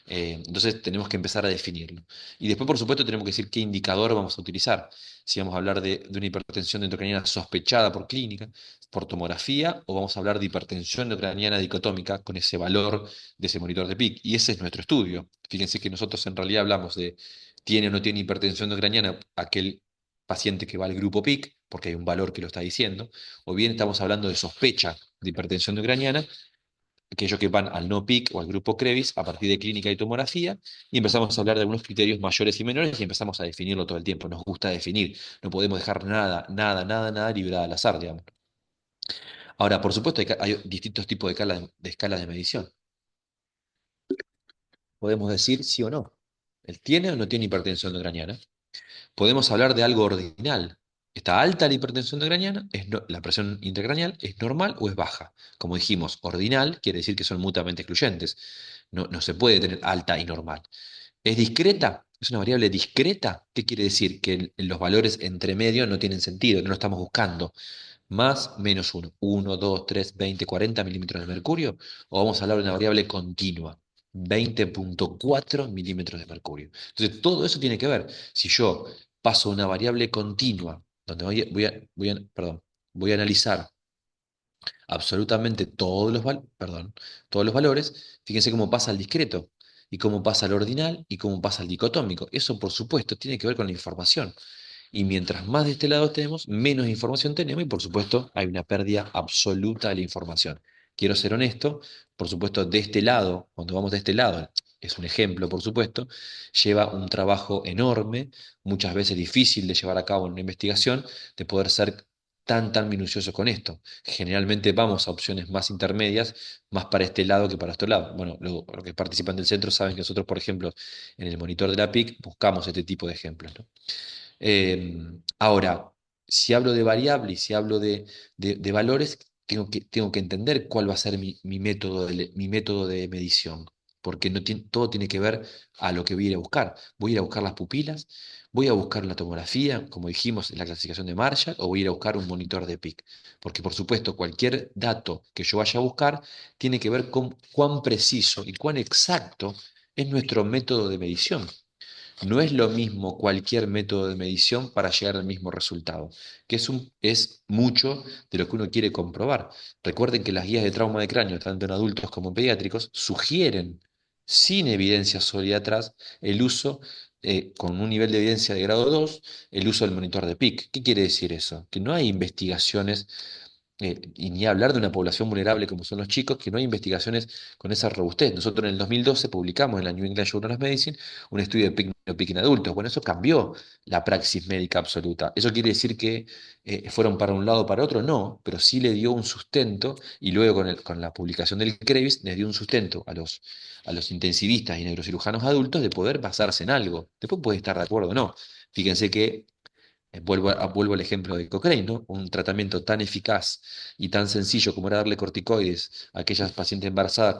S1: Entonces tenemos que empezar a definirlo. Y después, por supuesto, tenemos que decir qué indicador vamos a utilizar. Si vamos a hablar de una hipertensión endocraniana sospechada por clínica, por tomografía, o vamos a hablar de hipertensión endocraniana dicotómica con ese valor de ese monitor de PIC. Y ese es nuestro estudio. Fíjense que nosotros en realidad hablamos de tiene o no tiene hipertensión endocraniana aquel paciente que va al grupo PIC, porque hay un valor que lo está diciendo, o bien estamos hablando de sospecha de hipertensión ucraniana, aquellos que van al no PIC o al grupo CREVIS a partir de clínica y tomografía, y empezamos a hablar de algunos criterios mayores y menores y empezamos a definirlo todo el tiempo. Nos gusta definir, no podemos dejar nada, nada, nada, nada librado al azar, digamos. Ahora, por supuesto, hay distintos tipos de escalas de medición. Podemos decir sí o no. ¿Él tiene o no tiene hipertensión ucraniana? Podemos hablar de algo ordinal. ¿Está alta la hipertensión intracraniana? ¿La presión intracraneal es normal o es baja? Como dijimos, ordinal quiere decir que son mutuamente excluyentes. No se puede tener alta y normal. ¿Es discreta? ¿Es una variable discreta? ¿Qué quiere decir? Que los valores entre medio no tienen sentido, no lo estamos buscando. Más, menos uno. 1, 2, 3, 20, 40 milímetros de mercurio. O vamos a hablar de una variable continua. 20,4 milímetros de mercurio. Entonces, todo eso tiene que ver. Si yo paso una variable continua, donde perdón, voy a analizar absolutamente todos los valores, fíjense cómo pasa al discreto, y cómo pasa al ordinal, y cómo pasa al dicotómico. Eso, por supuesto, tiene que ver con la información. Y mientras más de este lado tenemos, menos información tenemos y por supuesto hay una pérdida absoluta de la información. Quiero ser honesto, por supuesto, de este lado, cuando vamos de este lado, es un ejemplo, por supuesto, lleva un trabajo enorme, muchas veces difícil de llevar a cabo en una investigación, de poder ser tan minucioso con esto. Generalmente vamos a opciones más intermedias, más para este lado que para este lado. Bueno, los que participan del centro saben que nosotros, por ejemplo, en el monitor de la PIC buscamos este tipo de ejemplos, ¿no? Ahora, si hablo de variable y si hablo de valores, tengo que entender cuál va a ser mi método de medición, porque no todo tiene que ver a lo que voy a ir a buscar. Voy a ir a buscar las pupilas, voy a buscar una tomografía, como dijimos en la clasificación de Marshall, o voy a ir a buscar un monitor de PIC. Porque, por supuesto, cualquier dato que yo vaya a buscar tiene que ver con cuán preciso y cuán exacto es nuestro método de medición. No es lo mismo cualquier método de medición para llegar al mismo resultado, que es mucho de lo que uno quiere comprobar. Recuerden que las guías de trauma de cráneo, tanto en adultos como en pediátricos, sugieren, sin evidencia sólida atrás, el uso, con un nivel de evidencia de grado 2, el uso del monitor de PIC. ¿Qué quiere decir eso? Que no hay investigaciones y ni hablar de una población vulnerable como son los chicos, que no hay investigaciones con esa robustez. Nosotros en el 2012 publicamos en la New England Journal of Medicine un estudio de PIC en adultos. Bueno, eso cambió la praxis médica absoluta. ¿Eso quiere decir que fueron para un lado o para otro? No, pero sí le dio un sustento y luego con la publicación del CREVIS les dio un sustento a los intensivistas y neurocirujanos adultos de poder basarse en algo. Después puede estar de acuerdo o no. Fíjense que vuelvo al ejemplo de Cochrane, ¿no? Un tratamiento tan eficaz y tan sencillo como era darle corticoides a aquellas pacientes embarazadas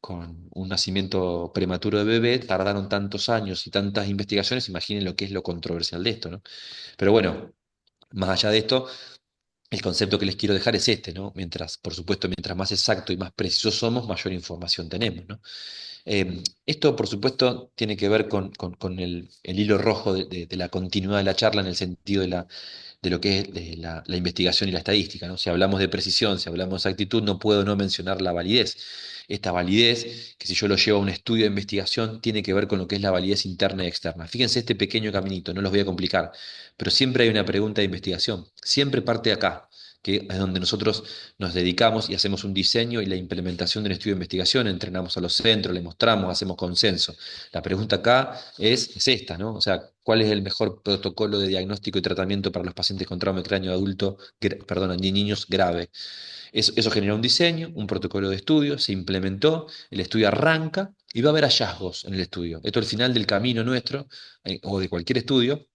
S1: con un nacimiento prematuro de bebé, tardaron tantos años y tantas investigaciones, imaginen lo que es lo controversial de esto, ¿no? Pero bueno, más allá de esto, el concepto que les quiero dejar es este, ¿no? Por supuesto, mientras más exacto y más preciso somos, mayor información tenemos, ¿no? Esto, por supuesto, tiene que ver con el hilo rojo de la continuidad de la charla en el sentido de lo que es la investigación y la estadística, ¿no? Si hablamos de precisión, si hablamos de exactitud, no puedo no mencionar la validez. Esta validez, que si yo lo llevo a un estudio de investigación, tiene que ver con lo que es la validez interna y externa. Fíjense este pequeño caminito, no los voy a complicar, pero siempre hay una pregunta de investigación, siempre parte de acá, que es donde nosotros nos dedicamos y hacemos un diseño y la implementación del estudio de investigación, entrenamos a los centros, les mostramos, hacemos consenso. La pregunta acá es esta, ¿no? O sea, ¿cuál es el mejor protocolo de diagnóstico y tratamiento para los pacientes con trauma de cráneo adulto, perdón, de niños grave? Eso genera un diseño, un protocolo de estudio, se implementó, el estudio arranca y va a haber hallazgos en el estudio. Esto al final del camino nuestro, o de cualquier estudio,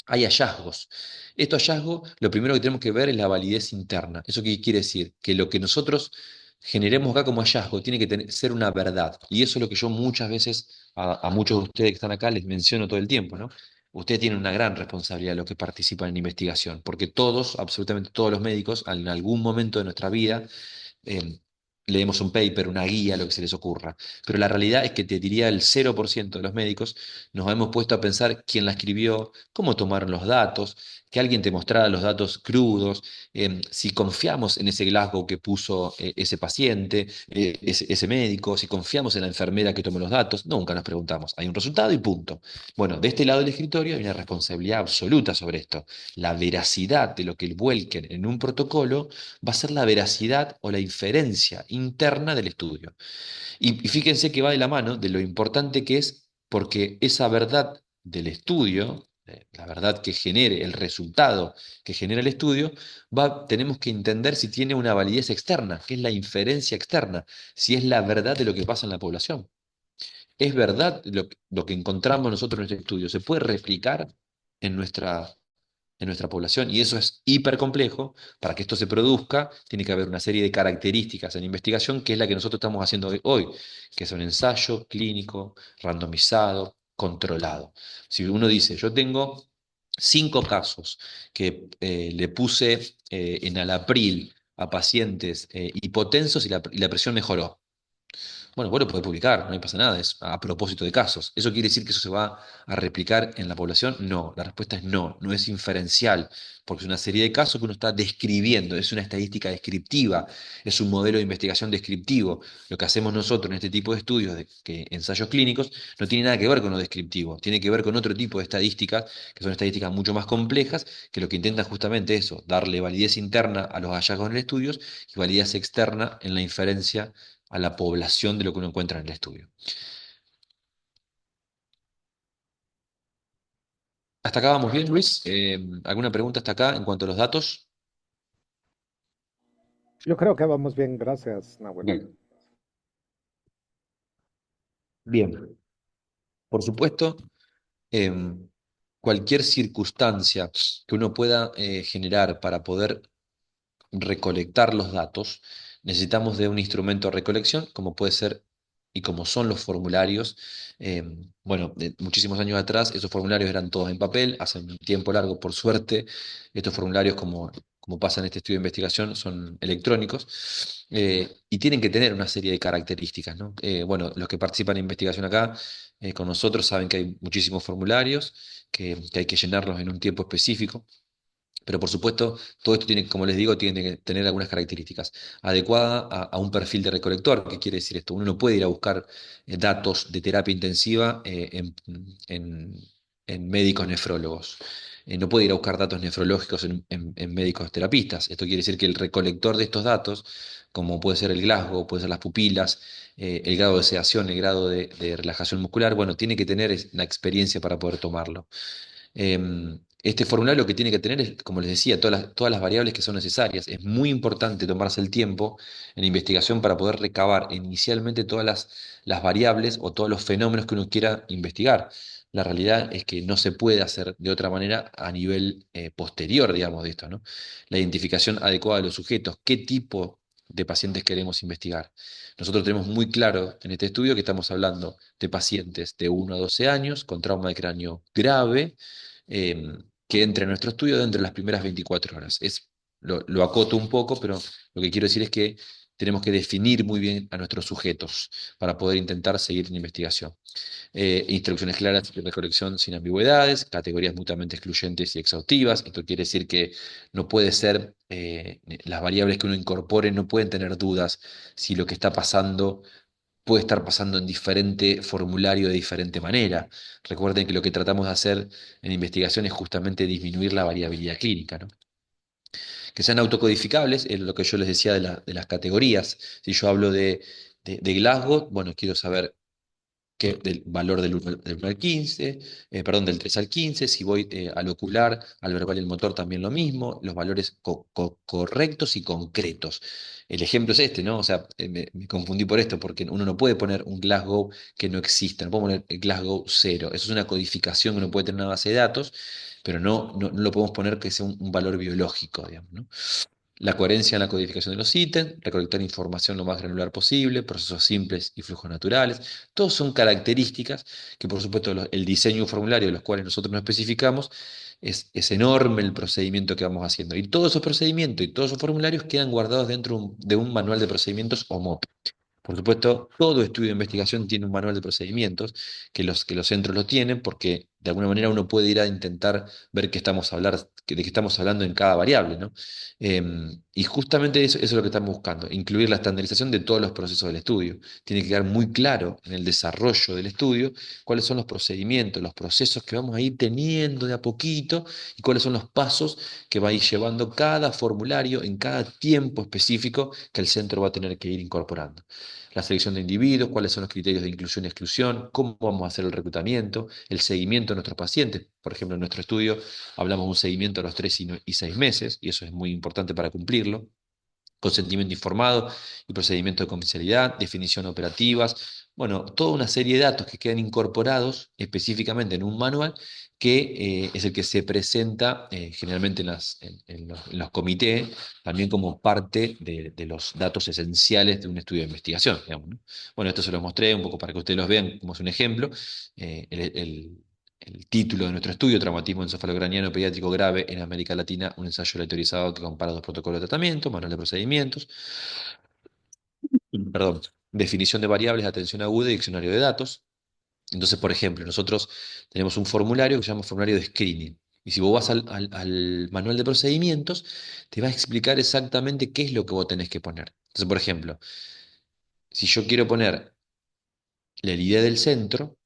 S1: hay hallazgos. Estos hallazgos, lo primero que tenemos que ver es la validez interna. ¿Eso qué quiere decir? Que lo que nosotros generemos acá como hallazgo tiene que ser una verdad. Y eso es lo que yo muchas veces a muchos de ustedes que están acá les menciono todo el tiempo, ¿no? Ustedes tienen una gran responsabilidad los que participan en investigación, porque todos, absolutamente todos los médicos, en algún momento de nuestra vida, eh, leemos un paper, una guía, lo que se les ocurra. Pero la realidad es que te diría el 0% de los médicos nos hemos puesto a pensar quién la escribió, cómo tomaron los datos, que alguien te mostrara los datos crudos, si confiamos en ese Glasgow que puso ese paciente, ese médico, si confiamos en la enfermera que tomó los datos, nunca nos preguntamos. Hay un resultado y punto. Bueno, de este lado del escritorio hay una responsabilidad absoluta sobre esto. La veracidad de lo que vuelquen en un protocolo va a ser la veracidad o la inferencia interna del estudio. Y fíjense que va de la mano de lo importante que es, porque esa verdad del estudio, la verdad que genere, el resultado que genera el estudio, tenemos que entender si tiene una validez externa, que es la inferencia externa, si es la verdad de lo que pasa en la población. ¿Es verdad lo que encontramos nosotros en este estudio? ¿Se puede replicar en nuestra población? Y eso es hiper complejo. Para que esto se produzca, tiene que haber una serie de características en investigación, que es la que nosotros estamos haciendo hoy, que es un ensayo clínico, randomizado, controlado. Si uno dice, yo tengo 5 casos que le puse en Alapril a pacientes hipotensos y la presión mejoró. Bueno, vos lo podés publicar, no pasa nada, es a propósito de casos. ¿Eso quiere decir que eso se va a replicar en la población? No, la respuesta es no, no es inferencial, porque es una serie de casos que uno está describiendo, es una estadística descriptiva, es un modelo de investigación descriptivo. Lo que hacemos nosotros en este tipo de estudios, ensayos clínicos, no tiene nada que ver con lo descriptivo, tiene que ver con otro tipo de estadísticas, que son estadísticas mucho más complejas, que lo que intentan justamente eso, darle validez interna a los hallazgos en el estudio y validez externa en la inferencia a la población de lo que uno encuentra en el estudio. Hasta acá vamos bien, Luis. ¿Alguna pregunta hasta acá en cuanto a los datos?
S2: Yo creo que vamos bien, gracias, Nahuel.
S1: Bien. Bien. Por supuesto, em, cualquier circunstancia que uno pueda generar para poder recolectar los datos, necesitamos de un instrumento de recolección, como puede ser y como son los formularios. Eh, bueno, de muchísimos años atrás, esos formularios eran todos en papel, hace un tiempo largo, por suerte, estos formularios, como pasa en este estudio de investigación, son electrónicos y tienen que tener una serie de características, ¿no? Bueno, los que participan en investigación acá con nosotros saben que hay muchísimos formularios, que hay que llenarlos en un tiempo específico. Pero por supuesto, todo esto tiene, como les digo, tiene que tener algunas características. Adecuada a un perfil de recolector. ¿Qué quiere decir esto? Uno no puede ir a buscar datos de terapia intensiva en- en médicos nefrólogos. No puede ir a buscar datos nefrológicos en médicos terapistas. Esto quiere decir que el recolector de estos datos, como puede ser el Glasgow, puede ser las pupilas, el grado de sedación, el grado de relajación muscular, bueno, tiene que tener una experiencia para poder tomarlo. Este formulario lo que tiene que tener es, como les decía, todas las variables que son necesarias. Es muy importante tomarse el tiempo en investigación para poder recabar inicialmente todas las variables o todos los fenómenos que uno quiera investigar. La realidad es que no se puede hacer de otra manera a nivel posterior, digamos, de esto, ¿no? La identificación adecuada de los sujetos, qué tipo de pacientes queremos investigar. Nosotros tenemos muy claro en este estudio que estamos hablando de pacientes de 1 a 12 años con trauma de cráneo grave que entre en nuestro estudio dentro de las primeras 24 horas. Lo acoto un poco, pero lo que quiero decir es que tenemos que definir muy bien a nuestros sujetos para poder intentar seguir en investigación. Instrucciones claras de recolección sin ambigüedades, categorías mutuamente excluyentes y exhaustivas. Esto quiere decir que no puede ser, las variables que uno incorpore no pueden tener dudas si lo que está pasando puede estar pasando en diferente formulario de diferente manera. Recuerden que lo que tratamos de hacer en investigación es justamente disminuir la variabilidad clínica, ¿no? Que sean autocodificables, es lo que yo les decía de las categorías. Si yo hablo de Glasgow, bueno, quiero saber del valor del 1 al 15, perdón, del 3 al 15. Si voy al ocular, al verbal y al motor también lo mismo, los valores correctos y concretos. El ejemplo es este, ¿no? O sea, me confundí por esto, porque uno no puede poner un Glasgow que no exista, no puedo poner el Glasgow cero. Eso es una codificación que uno puede tener en una base de datos, pero no lo podemos poner que sea un valor biológico, digamos, ¿no? La coherencia en la codificación de los ítems, recolectar información lo más granular posible, procesos simples y flujos naturales. Todos son características que, por supuesto, el diseño de un formulario, de los cuales nosotros no especificamos, es enorme el procedimiento que vamos haciendo. Y todos esos procedimientos y todos esos formularios quedan guardados dentro de un manual de procedimientos o MOP. Por supuesto, todo estudio de investigación tiene un manual de procedimientos, que los centros lo tienen, porque de alguna manera uno puede ir a intentar ver de qué estamos hablando en cada variable, ¿no? Y justamente eso es lo que estamos buscando, incluir la estandarización de todos los procesos del estudio. Tiene que quedar muy claro en el desarrollo del estudio cuáles son los procedimientos, los procesos que vamos a ir teniendo de a poquito y cuáles son los pasos que va a ir llevando cada formulario en cada tiempo específico que el centro va a tener que ir incorporando. La selección de individuos, cuáles son los criterios de inclusión y exclusión, cómo vamos a hacer el reclutamiento, el seguimiento de nuestros pacientes. Por ejemplo, en nuestro estudio hablamos de un seguimiento a los 3 y 6 meses, y eso es muy importante para cumplirlo. Consentimiento informado y procedimiento de confidencialidad, definición operativas, bueno, toda una serie de datos que quedan incorporados específicamente en un manual que es el que se presenta generalmente en los comités, también como parte de los datos esenciales de un estudio de investigación, digamos, ¿no? Bueno, esto se los mostré un poco para que ustedes los vean como es un ejemplo. El título de nuestro estudio, Traumatismo encefalocraniano pediátrico grave en América Latina, un ensayo aleatorizado que compara dos protocolos de tratamiento, manual de procedimientos, perdón, definición de variables, atención aguda y diccionario de datos. Entonces, por ejemplo, nosotros tenemos un formulario que se llama formulario de screening. Y si vos vas al manual de procedimientos, te va a explicar exactamente qué es lo que vos tenés que poner. Entonces, por ejemplo, si yo quiero poner la idea del centro,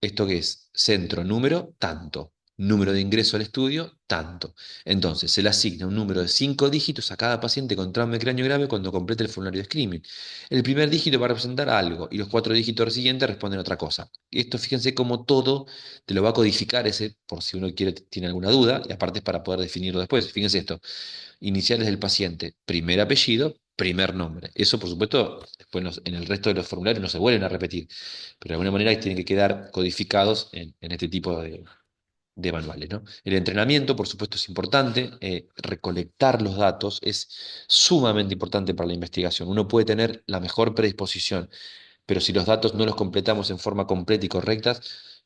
S1: ¿esto qué es? Centro, número, tanto. número de ingreso al estudio, tanto. Entonces, se le asigna un número de 5 dígitos a cada paciente con trauma de cráneo grave cuando complete el formulario de screening. El primer dígito va a representar algo y los 4 dígitos siguientes responden a otra cosa. Esto, fíjense cómo todo te lo va a codificar ese, por si uno quiere, tiene alguna duda, y aparte es para poder definirlo después. Fíjense esto, iniciales del paciente, primer apellido, primer nombre. Eso, por supuesto, después en el resto de los formularios no se vuelven a repetir, pero de alguna manera tienen que quedar codificados en este tipo de manuales, ¿no? El entrenamiento, por supuesto, es importante. Recolectar los datos es sumamente importante para la investigación. Uno puede tener la mejor predisposición, pero si los datos no los completamos en forma completa y correcta,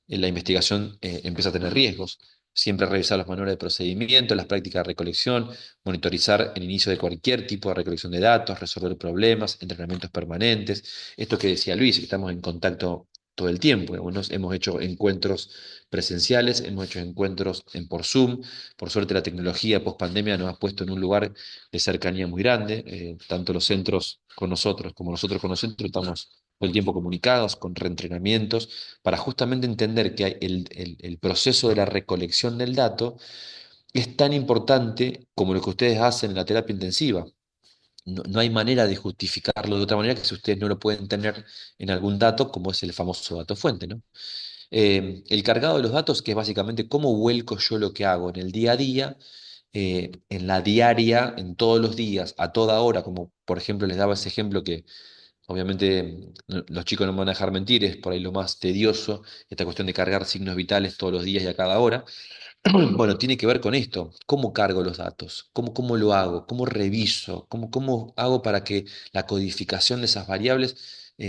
S1: la investigación empieza a tener riesgos. Siempre revisar los manuales de procedimiento, las prácticas de recolección, monitorizar el inicio de cualquier tipo de recolección de datos, resolver problemas, entrenamientos permanentes. Esto que decía Luis, que estamos en contacto todo el tiempo. Hemos hecho encuentros presenciales, hemos hecho encuentros por Zoom. Por suerte la tecnología post pandemia nos ha puesto en un lugar de cercanía muy grande. Tanto los centros con nosotros como nosotros con los centros estamos todo el tiempo comunicados, con reentrenamientos, para justamente entender que el proceso de la recolección del dato es tan importante como lo que ustedes hacen en la terapia intensiva. No hay manera de justificarlo de otra manera que si ustedes no lo pueden tener en algún dato, como es el famoso dato fuente, ¿no? El cargado de los datos, que es básicamente cómo vuelco yo lo que hago en el día a día, en la diaria, en todos los días, a toda hora, como por ejemplo les daba ese ejemplo que obviamente los chicos no me van a dejar mentir, es por ahí lo más tedioso, esta cuestión de cargar signos vitales todos los días y a cada hora. Bueno, tiene que ver con esto. ¿Cómo cargo los datos? ¿Cómo lo hago? ¿Cómo reviso? ¿Cómo hago para que la codificación de esas variables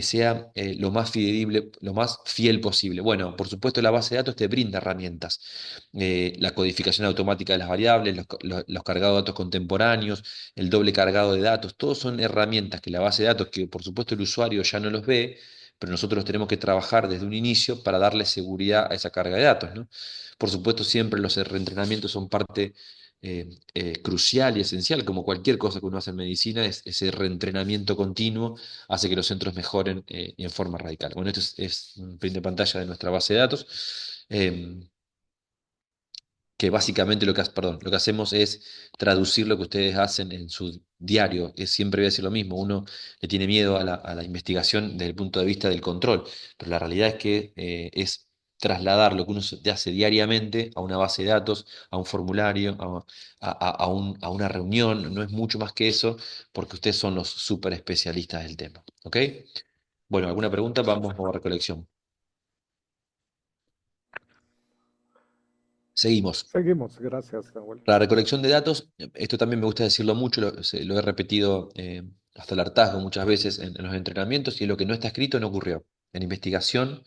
S1: sea lo más fidedigno, lo más fiel posible? Bueno, por supuesto, la base de datos te brinda herramientas. La codificación automática de las variables, los cargados de datos contemporáneos, el doble cargado de datos, todos son herramientas que la base de datos, que por supuesto el usuario ya no los ve, pero nosotros tenemos que trabajar desde un inicio para darle seguridad a esa carga de datos, ¿no? Por supuesto, siempre los reentrenamientos son parte crucial y esencial, como cualquier cosa que uno hace en medicina, ese reentrenamiento continuo hace que los centros mejoren en forma radical. Bueno, esto es un print de pantalla de nuestra base de datos. Que básicamente perdón, lo que hacemos es traducir lo que ustedes hacen en su diario. Siempre voy a decir lo mismo, uno le tiene miedo a la investigación desde el punto de vista del control, pero la realidad es que es trasladar lo que uno hace diariamente a una base de datos, a un formulario, a una reunión, no es mucho más que eso, porque ustedes son los súper especialistas del tema. ¿Ok? Bueno, ¿alguna pregunta? Vamos a recolección. Seguimos.
S2: Seguimos, gracias, Nahuel.
S1: La recolección de datos, esto también me gusta decirlo mucho, lo he repetido hasta el hartazgo muchas veces en los entrenamientos, y lo que no está escrito no ocurrió. En investigación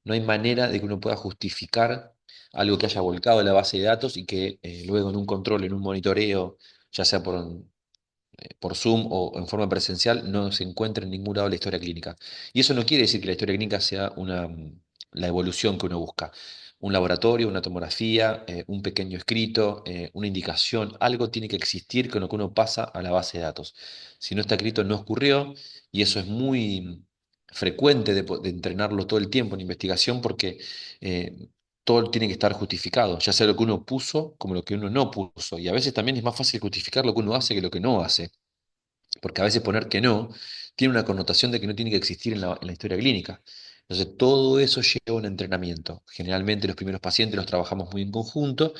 S1: no hay manera de que uno pueda justificar algo que haya volcado en la base de datos y que luego en un control, en un monitoreo, ya sea por Zoom o en forma presencial, no se encuentra en ningún lado de la historia clínica. Y eso no quiere decir que la historia clínica sea la evolución que uno busca. Un laboratorio, una tomografía, un pequeño escrito, una indicación, algo tiene que existir con lo que uno pasa a la base de datos. Si no está escrito, no ocurrió, y eso es muy frecuente de entrenarlo todo el tiempo en investigación porque todo tiene que estar justificado, ya sea lo que uno puso como lo que uno no puso. Y a veces también es más fácil justificar lo que uno hace que lo que no hace, porque a veces poner que no tiene una connotación de que no tiene que existir en la historia clínica. Entonces, todo eso lleva un entrenamiento. Generalmente los primeros pacientes los trabajamos muy en conjunto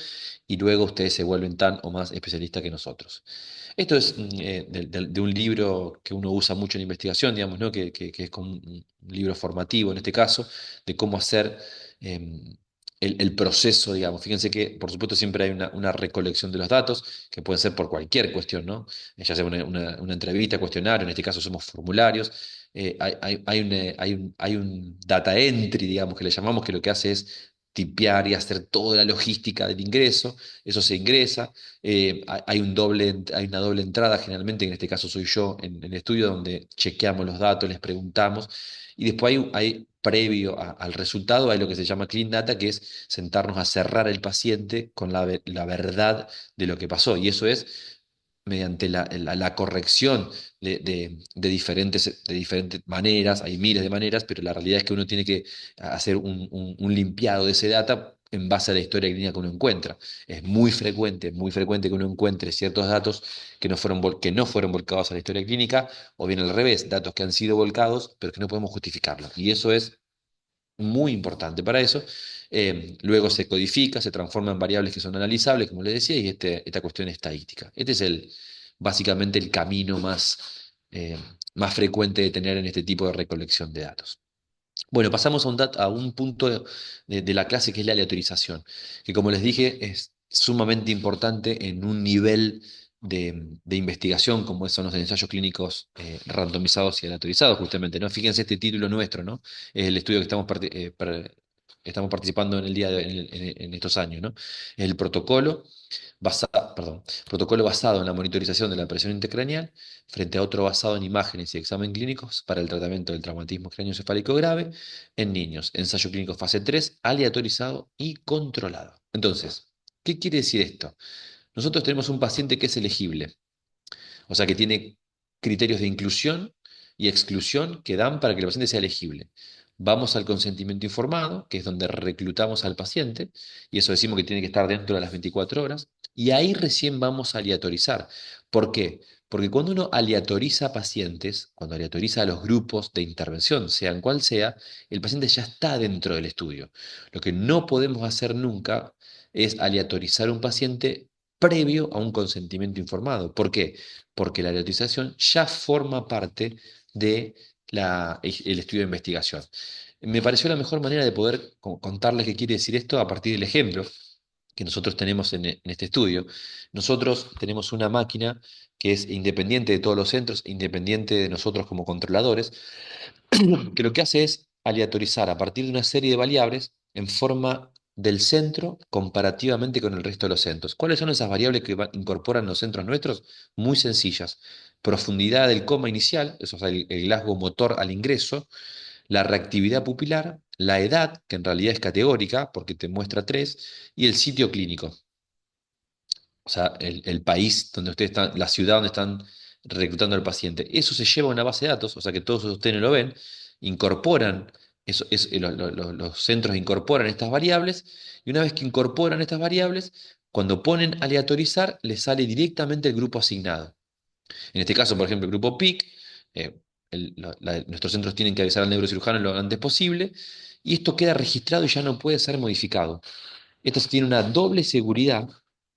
S1: y luego ustedes se vuelven tan o más especialistas que nosotros. Esto es de un libro que uno usa mucho en investigación, digamos, ¿no? Que es como un libro formativo en este caso, de cómo hacer el proceso, digamos. Fíjense que, por supuesto, siempre hay una recolección de los datos, que pueden ser por cualquier cuestión, ¿no? Ya sea una entrevista, cuestionario, en este caso somos formularios. Hay un data entry, digamos, que le llamamos, que lo que hace es tipear y hacer toda la logística del ingreso, eso se ingresa. Hay una doble entrada, generalmente, en este caso soy yo en el estudio, donde chequeamos los datos, les preguntamos, y después previo al resultado, hay lo que se llama clean data, que es sentarnos a cerrar el paciente con la verdad de lo que pasó, y eso es mediante la corrección de diferentes maneras, hay miles de maneras, pero la realidad es que uno tiene que hacer un limpiado de ese data en base a la historia clínica que uno encuentra. Es muy frecuente que uno encuentre ciertos datos que no fueron volcados a la historia clínica, o bien al revés, datos que han sido volcados, pero que no podemos justificarlos. Y eso es muy importante para eso. Luego se codifica, se transforma en variables que son analizables, como les decía, y esta cuestión estadística. Este es básicamente el camino más frecuente de tener en este tipo de recolección de datos. Bueno, pasamos a un punto de la clase que es la aleatorización, que como les dije es sumamente importante en un nivel de investigación como son los ensayos clínicos randomizados y aleatorizados, justamente, ¿no? Fíjense este título nuestro, ¿no? Es el estudio que estamos participando en el día en estos años, ¿no? El protocolo basado en la monitorización de la presión intracraneal frente a otro basado en imágenes y examen clínicos para el tratamiento del traumatismo craneoencefálico grave en niños. Ensayo clínico fase 3 aleatorizado y controlado. Entonces, ¿qué quiere decir esto? Nosotros tenemos un paciente que es elegible, o sea que tiene criterios de inclusión y exclusión que dan para que el paciente sea elegible. Vamos al consentimiento informado, que es donde reclutamos al paciente, y eso decimos que tiene que estar dentro de las 24 horas, y ahí recién vamos a aleatorizar. ¿Por qué? Porque cuando uno aleatoriza pacientes, cuando aleatoriza a los grupos de intervención, sean cual sea, el paciente ya está dentro del estudio. Lo que no podemos hacer nunca es aleatorizar un paciente previo a un consentimiento informado. ¿Por qué? Porque la aleatorización ya forma parte de el estudio de investigación. Me pareció la mejor manera de poder contarles qué quiere decir esto a partir del ejemplo que nosotros tenemos en este estudio. Nosotros tenemos una máquina que es independiente de todos los centros, independiente de nosotros como controladores, que lo que hace es aleatorizar a partir de una serie de variables en forma del centro comparativamente con el resto de los centros. ¿Cuáles son esas variables que incorporan los centros nuestros? Muy sencillas. Profundidad del coma inicial, eso es el Glasgow motor al ingreso, la reactividad pupilar, la edad, que en realidad es categórica porque te muestra tres, y el sitio clínico. O sea, el país donde ustedes están, la ciudad donde están reclutando al paciente. Eso se lleva a una base de datos, o sea que todos ustedes lo ven, incorporan, los centros incorporan estas variables, y una vez que incorporan estas variables, cuando ponen aleatorizar, les sale directamente el grupo asignado. En este caso, por ejemplo, el grupo PIC, eh, nuestros centros tienen que avisar al neurocirujano lo antes posible, y esto queda registrado y ya no puede ser modificado. Esto tiene una doble seguridad,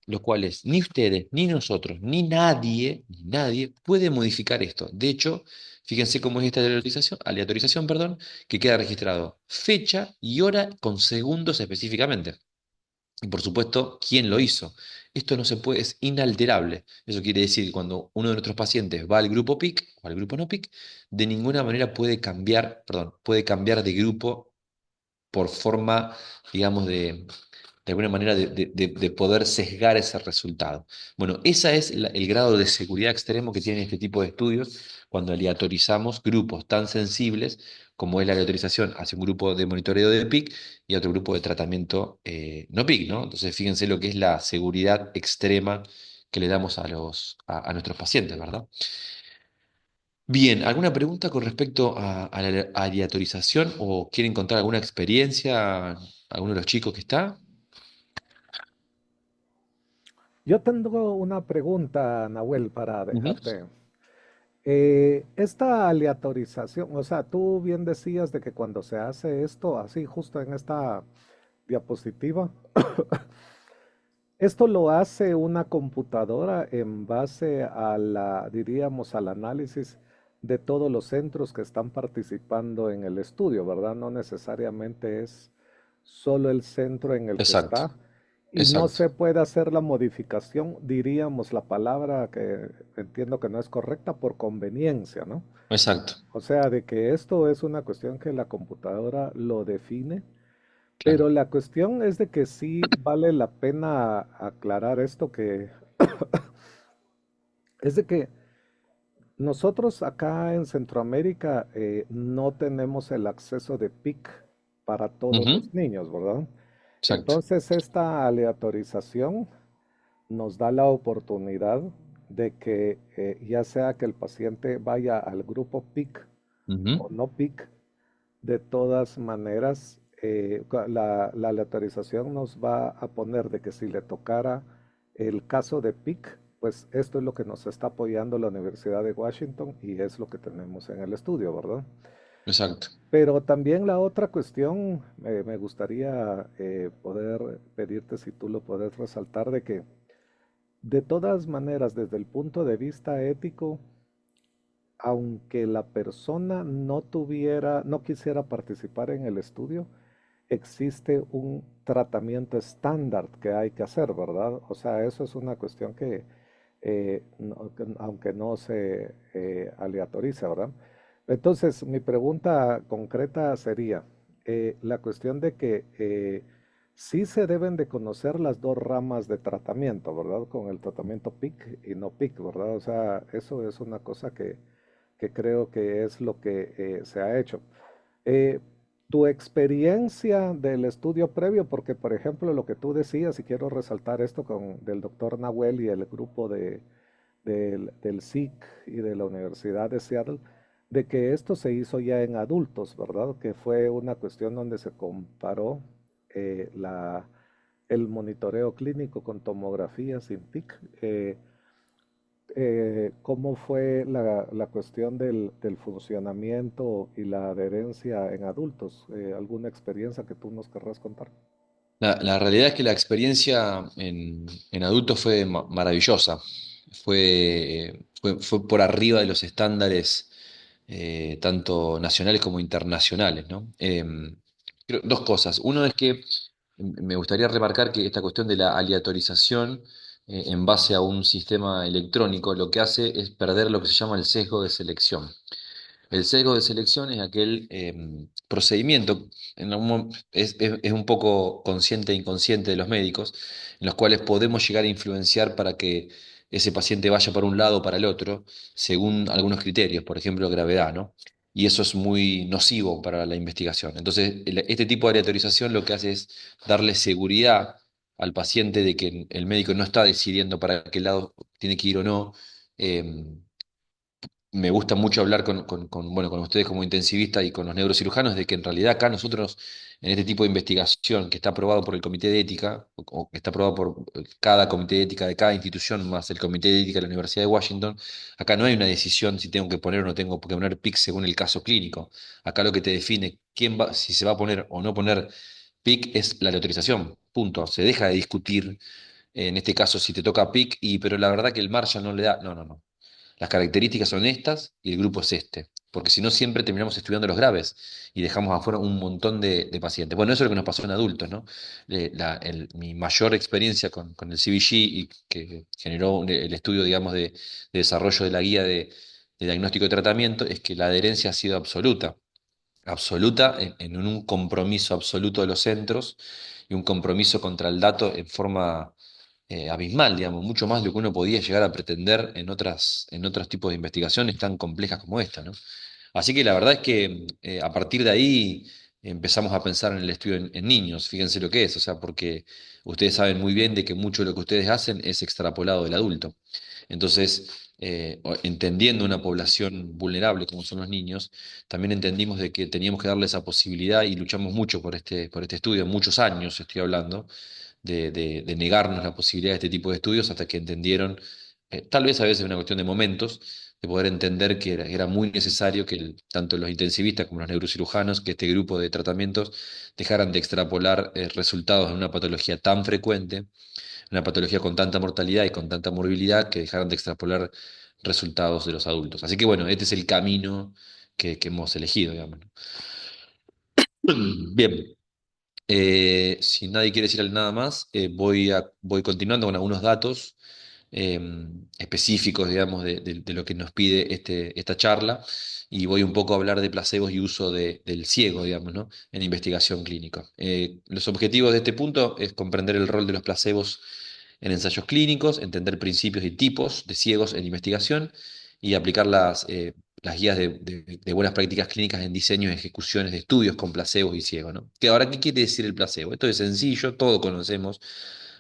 S1: lo cual es ni ustedes, ni nosotros, ni nadie puede modificar esto. De hecho, fíjense cómo es esta aleatorización, perdón, que queda registrado fecha y hora con segundos específicamente. Y por supuesto, quién lo hizo. Esto no se puede, es inalterable. Eso quiere decir que cuando uno de nuestros pacientes va al grupo PIC o al grupo no PIC, de ninguna manera puede cambiar, perdón, puede cambiar de grupo por forma, digamos, de alguna manera de poder sesgar ese resultado. Bueno, ese es el grado de seguridad extremo que tiene este tipo de estudios cuando aleatorizamos grupos tan sensibles como es la aleatorización hacia un grupo de monitoreo de PIC y otro grupo de tratamiento no PIC, ¿no? Entonces, fíjense lo que es la seguridad extrema que le damos a nuestros pacientes, ¿verdad? Bien, ¿alguna pregunta con respecto a la aleatorización o quieren contar alguna experiencia, alguno de los chicos que está?
S2: Yo tengo una pregunta, Nahuel, para
S1: Ujú,
S2: dejarte. Esta aleatorización, o sea, tú bien decías de que cuando se hace esto, así justo en esta diapositiva, esto lo hace una computadora en base a la, diríamos, al análisis de todos los centros que están participando en el estudio, ¿verdad? No necesariamente es solo el centro en el que
S1: exacto,
S2: está y no
S1: exacto,
S2: se puede hacer la modificación, diríamos la palabra que entiendo que no es correcta, por conveniencia, ¿no?
S1: exacto,
S2: O sea, de que esto es una cuestión que la computadora lo define,
S1: claro.
S2: pero la cuestión es de que sí vale la pena aclarar esto, que es de que nosotros acá en Centroamérica no tenemos el acceso de PIC para todos
S1: Ujú,
S2: los niños, ¿verdad?
S1: exacto.
S2: Entonces esta aleatorización nos da la oportunidad de que ya sea que el paciente vaya al grupo PIC
S1: Ujú,
S2: o no PIC, de todas maneras la aleatorización nos va a poner de que si le tocara el caso de PIC, pues esto es lo que nos está apoyando la Universidad de Washington y es lo que tenemos en el estudio, ¿verdad?
S1: Exacto.
S2: Pero también la otra cuestión, me gustaría poder pedirte si tú lo puedes resaltar de que de todas maneras, desde el punto de vista ético, aunque la persona no quisiera participar en el estudio, existe un tratamiento estándar que hay que hacer, ¿verdad? O sea, eso es una cuestión que, aunque no se aleatoriza, ¿verdad? Entonces, mi pregunta concreta sería, la cuestión de que sí se deben de conocer las dos ramas de tratamiento, ¿verdad? Con el tratamiento PIC y no PIC, ¿verdad? O sea, eso es una cosa que creo que es lo que se ha hecho. Eh, Tu experiencia del estudio previo, porque por ejemplo lo que tú decías, y quiero resaltar esto del doctor Nahuel y el grupo del SIC y de la Universidad de Seattle, de que esto se hizo ya en adultos, ¿verdad? Que fue una cuestión donde se comparó eh, la, el monitoreo clínico con tomografía sin PIC. ¿Cómo fue la cuestión del funcionamiento y la adherencia en adultos? ¿Alguna experiencia que tú nos querrás contar?
S1: La realidad es que la experiencia en adultos fue maravillosa. Fue por arriba de los estándares tanto nacionales como internacionales, ¿no? Dos cosas. Uno es que me gustaría remarcar que esta cuestión de la aleatorización en base a un sistema electrónico lo que hace es perder lo que se llama el sesgo de selección. El sesgo de selección es aquel procedimiento, es un poco consciente e inconsciente de los médicos, en los cuales podemos llegar a influenciar para que ese paciente vaya para un lado o para el otro, según algunos criterios, por ejemplo, gravedad, ¿no? Y eso es muy nocivo para la investigación. Entonces, este tipo de aleatorización lo que hace es darle seguridad al paciente de que el médico no está decidiendo para qué lado tiene que ir o no. em, Me gusta mucho hablar bueno, con ustedes como intensivista y con los neurocirujanos de que en realidad acá nosotros, en este tipo de investigación que está aprobado por el Comité de Ética, o que está aprobado por cada Comité de Ética de cada institución, más el Comité de Ética de la Universidad de Washington, acá no hay una decisión si tengo que poner o no tengo que poner PIC según el caso clínico. Acá lo que te define si se va a poner o no poner PIC es la autorización. Punto. Se deja de discutir, en este caso, si te toca PIC, pero la verdad que el Marshall no le da. No, no, no. Las características son estas y el grupo es este, porque si no siempre terminamos estudiando los graves y dejamos afuera un montón de pacientes. Bueno, eso es lo que nos pasó en adultos, ¿no? Mi mayor experiencia con el CBG y que generó el estudio, digamos, de desarrollo de la guía de diagnóstico y tratamiento es que la adherencia ha sido absoluta, absoluta en un compromiso absoluto de los centros y un compromiso contra el dato en forma abismal, digamos, mucho más de lo que uno podía llegar a pretender en otros tipos de investigaciones tan complejas como esta, ¿no? Así que la verdad es que a partir de ahí empezamos a pensar en el estudio en niños, fíjense lo que es, o sea, porque ustedes saben muy bien de que mucho de lo que ustedes hacen es extrapolado del adulto. Entonces, entendiendo una población vulnerable como son los niños, también entendimos de que teníamos que darle esa posibilidad y luchamos mucho por este estudio, muchos años estoy hablando, de negarnos la posibilidad de este tipo de estudios hasta que entendieron, tal vez a veces es una cuestión de momentos, de poder entender que era muy necesario que tanto los intensivistas como los neurocirujanos, que este grupo de tratamientos dejaran de extrapolar resultados de una patología tan frecuente, una patología con tanta mortalidad y con tanta morbilidad, que dejaran de extrapolar resultados de los adultos. Así que bueno, este es el camino que hemos elegido, digamos, ¿no? Bien, si nadie quiere decir nada más, voy continuando con algunos datos eh, específicos, digamos, de lo que nos pide esta charla y voy un poco a hablar de placebos y uso del ciego, digamos, ¿no? En investigación clínica. Los objetivos de este punto es comprender el rol de los placebos en ensayos clínicos, entender principios y tipos de ciegos en investigación y aplicar las guías de buenas prácticas clínicas en diseño y ejecuciones de estudios con placebos y ciegos, ¿no? Que ahora, ¿qué quiere decir el placebo? Esto es sencillo, todos conocemos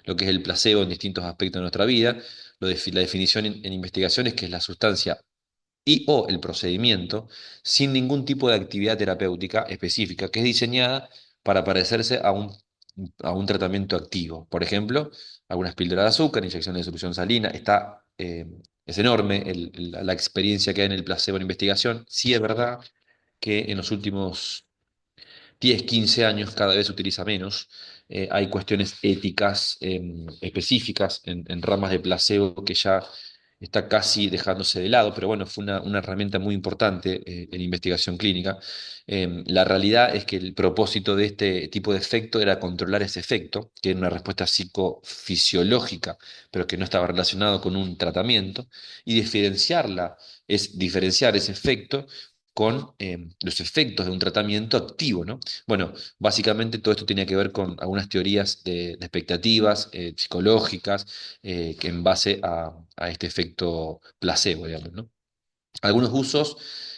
S1: lo que es el placebo en distintos aspectos de nuestra vida. La definición en investigación es que es la sustancia y o el procedimiento sin ningún tipo de actividad terapéutica específica, que es diseñada para parecerse a un tratamiento activo. Por ejemplo, algunas píldoras de azúcar, inyecciones de solución salina. Es enorme la experiencia que hay en el placebo en investigación. Sí es verdad que en los últimos 10, 15 años cada vez se utiliza menos. Hay cuestiones éticas específicas en ramas de placebo que ya está casi dejándose de lado, pero bueno, fue una herramienta muy importante en investigación clínica. La realidad es que el propósito de este tipo de efecto era controlar ese efecto, que era una respuesta psicofisiológica, pero que no estaba relacionado con un tratamiento, y diferenciar ese efecto con los efectos de un tratamiento activo, ¿no? Bueno, básicamente todo esto tenía que ver con algunas teorías de expectativas psicológicas que en base a este efecto placebo, digamos, ¿no? Algunos usos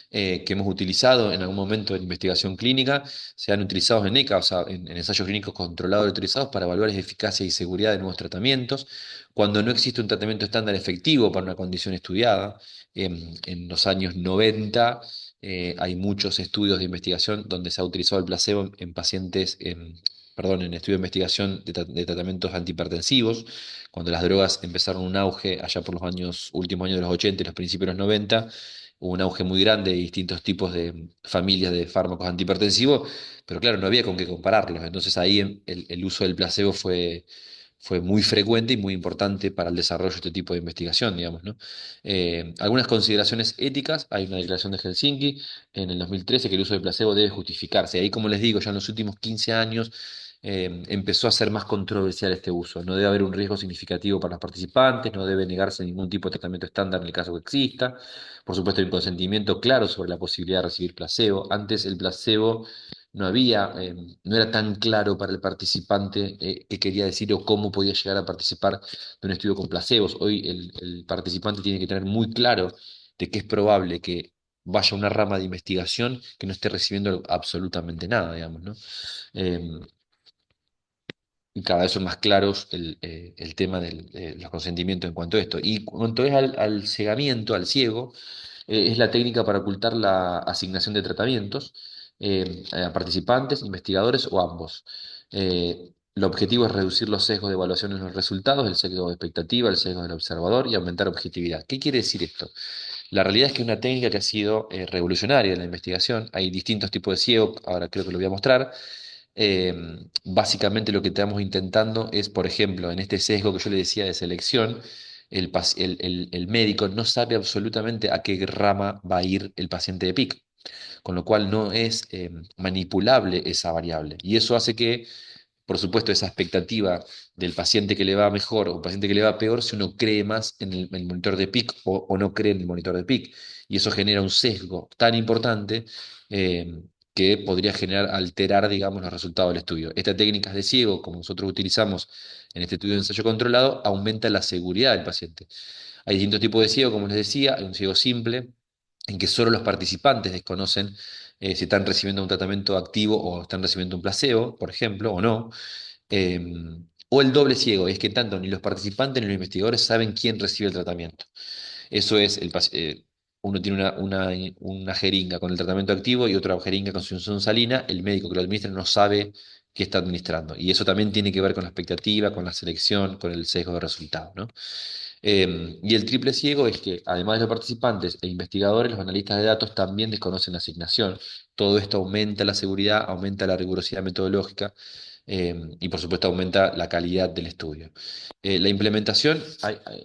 S1: que hemos utilizado en algún momento en investigación clínica se han utilizado en ECA, o sea, en ensayos clínicos controlados y autorizados para evaluar la eficacia y seguridad de nuevos tratamientos, cuando no existe un tratamiento estándar efectivo para una condición estudiada. En los años 90 hay muchos estudios de investigación donde se ha utilizado el placebo en pacientes, perdón, en estudios de investigación de tratamientos antihipertensivos, cuando las drogas empezaron un auge allá por los últimos años de los 80 y los principios de los 90, hubo un auge muy grande de distintos tipos de familias de fármacos antihipertensivos, pero claro, no había con qué compararlos. Entonces ahí el uso del placebo fue muy frecuente y muy importante para el desarrollo de este tipo de investigación, digamos, ¿no? Algunas consideraciones éticas, hay una declaración de Helsinki en el 2013 que el uso del placebo debe justificarse. Ahí, como les digo, ya en los últimos 15 años empezó a ser más controversial este uso. No debe haber un riesgo significativo para los participantes, no debe negarse ningún tipo de tratamiento estándar en el caso que exista. Por supuesto, hay un consentimiento claro sobre la posibilidad de recibir placebo. Antes el placebo no era tan claro para el participante qué quería decir o cómo podía llegar a participar de un estudio con placebos. Hoy el participante tiene que tener muy claro de que es probable que vaya a una rama de investigación que no esté recibiendo absolutamente nada, digamos, ¿no? Em, y cada vez son más claros el tema de los consentimientos en cuanto a esto. Y cuanto es al cegamiento, al ciego, es la técnica para ocultar la asignación de tratamientos a participantes, investigadores o ambos. El objetivo es reducir los sesgos de evaluación en los resultados, el sesgo de expectativa, el sesgo del observador y aumentar objetividad. ¿Qué quiere decir esto? La realidad es que es una técnica que ha sido revolucionaria en la investigación. Hay distintos tipos de ciego, ahora creo que lo voy a mostrar. Eh, Básicamente lo que estamos intentando es, por ejemplo, en este sesgo que yo le decía de selección, el médico no sabe absolutamente a qué rama va a ir el paciente de PIC, con lo cual no es manipulable esa variable. Y eso hace que, por supuesto, esa expectativa del paciente que le va mejor o paciente que le va peor, si uno cree más en el monitor de PIC o no cree en el monitor de PIC. Y eso genera un sesgo tan importante eh, que podría generar, alterar, digamos, los resultados del estudio. Estas técnicas de ciego, como nosotros utilizamos en este estudio de ensayo controlado, aumenta la seguridad del paciente. Hay distintos tipos de ciego, como les decía, hay un ciego simple, en que solo los participantes desconocen si están recibiendo un tratamiento activo o están recibiendo un placebo, por ejemplo, o no. Eh, o el doble ciego, es que tanto ni los participantes ni los investigadores saben quién recibe el tratamiento. Eso es, uno tiene una jeringa con el tratamiento activo y otra jeringa con solución salina, el médico que lo administra no sabe qué está administrando. Y eso también tiene que ver con la expectativa, con la selección, con el sesgo de resultado, ¿no? Y el triple ciego es que, además de los participantes e investigadores, los analistas de datos también desconocen la asignación. Todo esto aumenta la seguridad, aumenta la rigurosidad metodológica y, por supuesto, aumenta la calidad del estudio. La implementación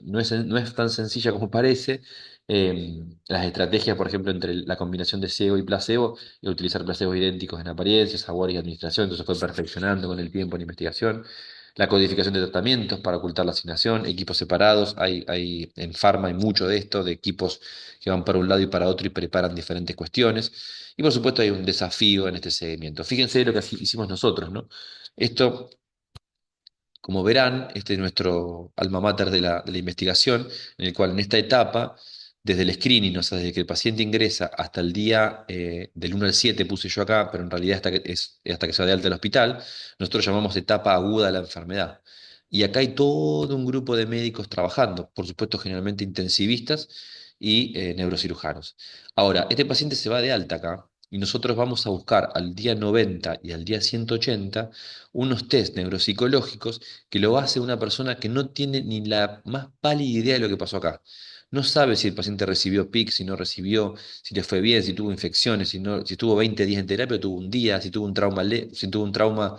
S1: no es tan sencilla como parece. Las estrategias, por ejemplo, entre la combinación de ciego y placebo, y utilizar placebos idénticos en apariencia, sabor y administración, entonces fue perfeccionando con el tiempo en investigación. La codificación de tratamientos para ocultar la asignación, equipos separados, en Pharma hay mucho de esto, de equipos que van para un lado y para otro y preparan diferentes cuestiones. Y por supuesto hay un desafío en este seguimiento. Fíjense lo que hicimos nosotros, ¿no? Esto, como verán, este es nuestro alma mater de la investigación, en el cual en esta etapa, desde el screening, o sea, desde que el paciente ingresa hasta el día del 1 al 7 puse yo acá, pero en realidad hasta que se va de alta al hospital, nosotros llamamos etapa aguda de la enfermedad. Y acá hay todo un grupo de médicos trabajando, por supuesto generalmente intensivistas y neurocirujanos. Ahora, este paciente se va de alta acá y nosotros vamos a buscar al día 90 y al día 180 unos test neuropsicológicos que lo hace una persona que no tiene ni la más pálida idea de lo que pasó acá. No sabe si el paciente recibió PIC, si no recibió, si le fue bien, si tuvo infecciones, si no, si estuvo 20 días en terapia, o tuvo un día, si tuvo un trauma, si tuvo un trauma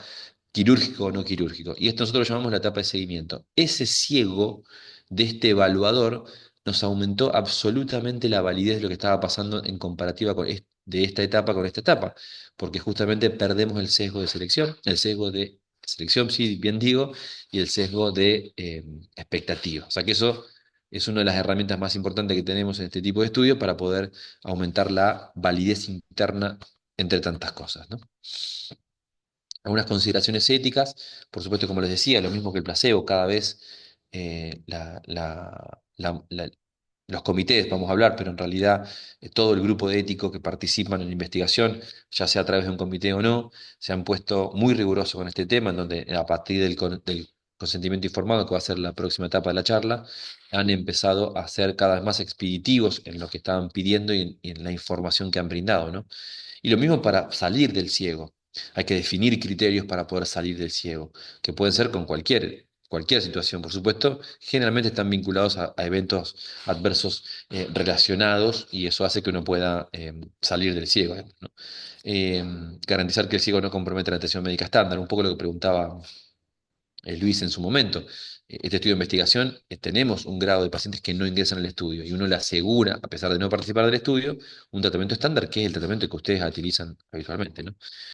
S1: quirúrgico o no quirúrgico. Y esto nosotros lo llamamos la etapa de seguimiento. Ese ciego de este evaluador nos aumentó absolutamente la validez de lo que estaba pasando en comparativa de esta etapa con esta etapa, porque justamente perdemos el sesgo de selección, el sesgo de selección, sí, bien digo, y el sesgo de expectativa. O sea que eso es una de las herramientas más importantes que tenemos en este tipo de estudios para poder aumentar la validez interna entre tantas cosas, ¿no? Algunas consideraciones éticas, por supuesto, como les decía, lo mismo que el placebo, cada vez los comités, vamos a hablar, pero en realidad todo el grupo de éticos que participan en la investigación, ya sea a través de un comité o no, se han puesto muy rigurosos con este tema, en donde a partir del consentimiento informado, que va a ser la próxima etapa de la charla, han empezado a ser cada vez más expeditivos en lo que estaban pidiendo y en la información que han brindado, ¿no? Y lo mismo para salir del ciego. Hay que definir criterios para poder salir del ciego, que pueden ser con cualquier situación, por supuesto. Generalmente están vinculados a eventos adversos relacionados y eso hace que uno pueda salir del ciego, digamos, ¿no? Eh, Garantizar que el ciego no comprometa la atención médica estándar, un poco lo que preguntaba Luis en su momento. Este estudio de investigación, tenemos un grado de pacientes que no ingresan al estudio y uno le asegura, a pesar de no participar del estudio, un tratamiento estándar, que es el tratamiento que ustedes utilizan habitualmente, ¿no?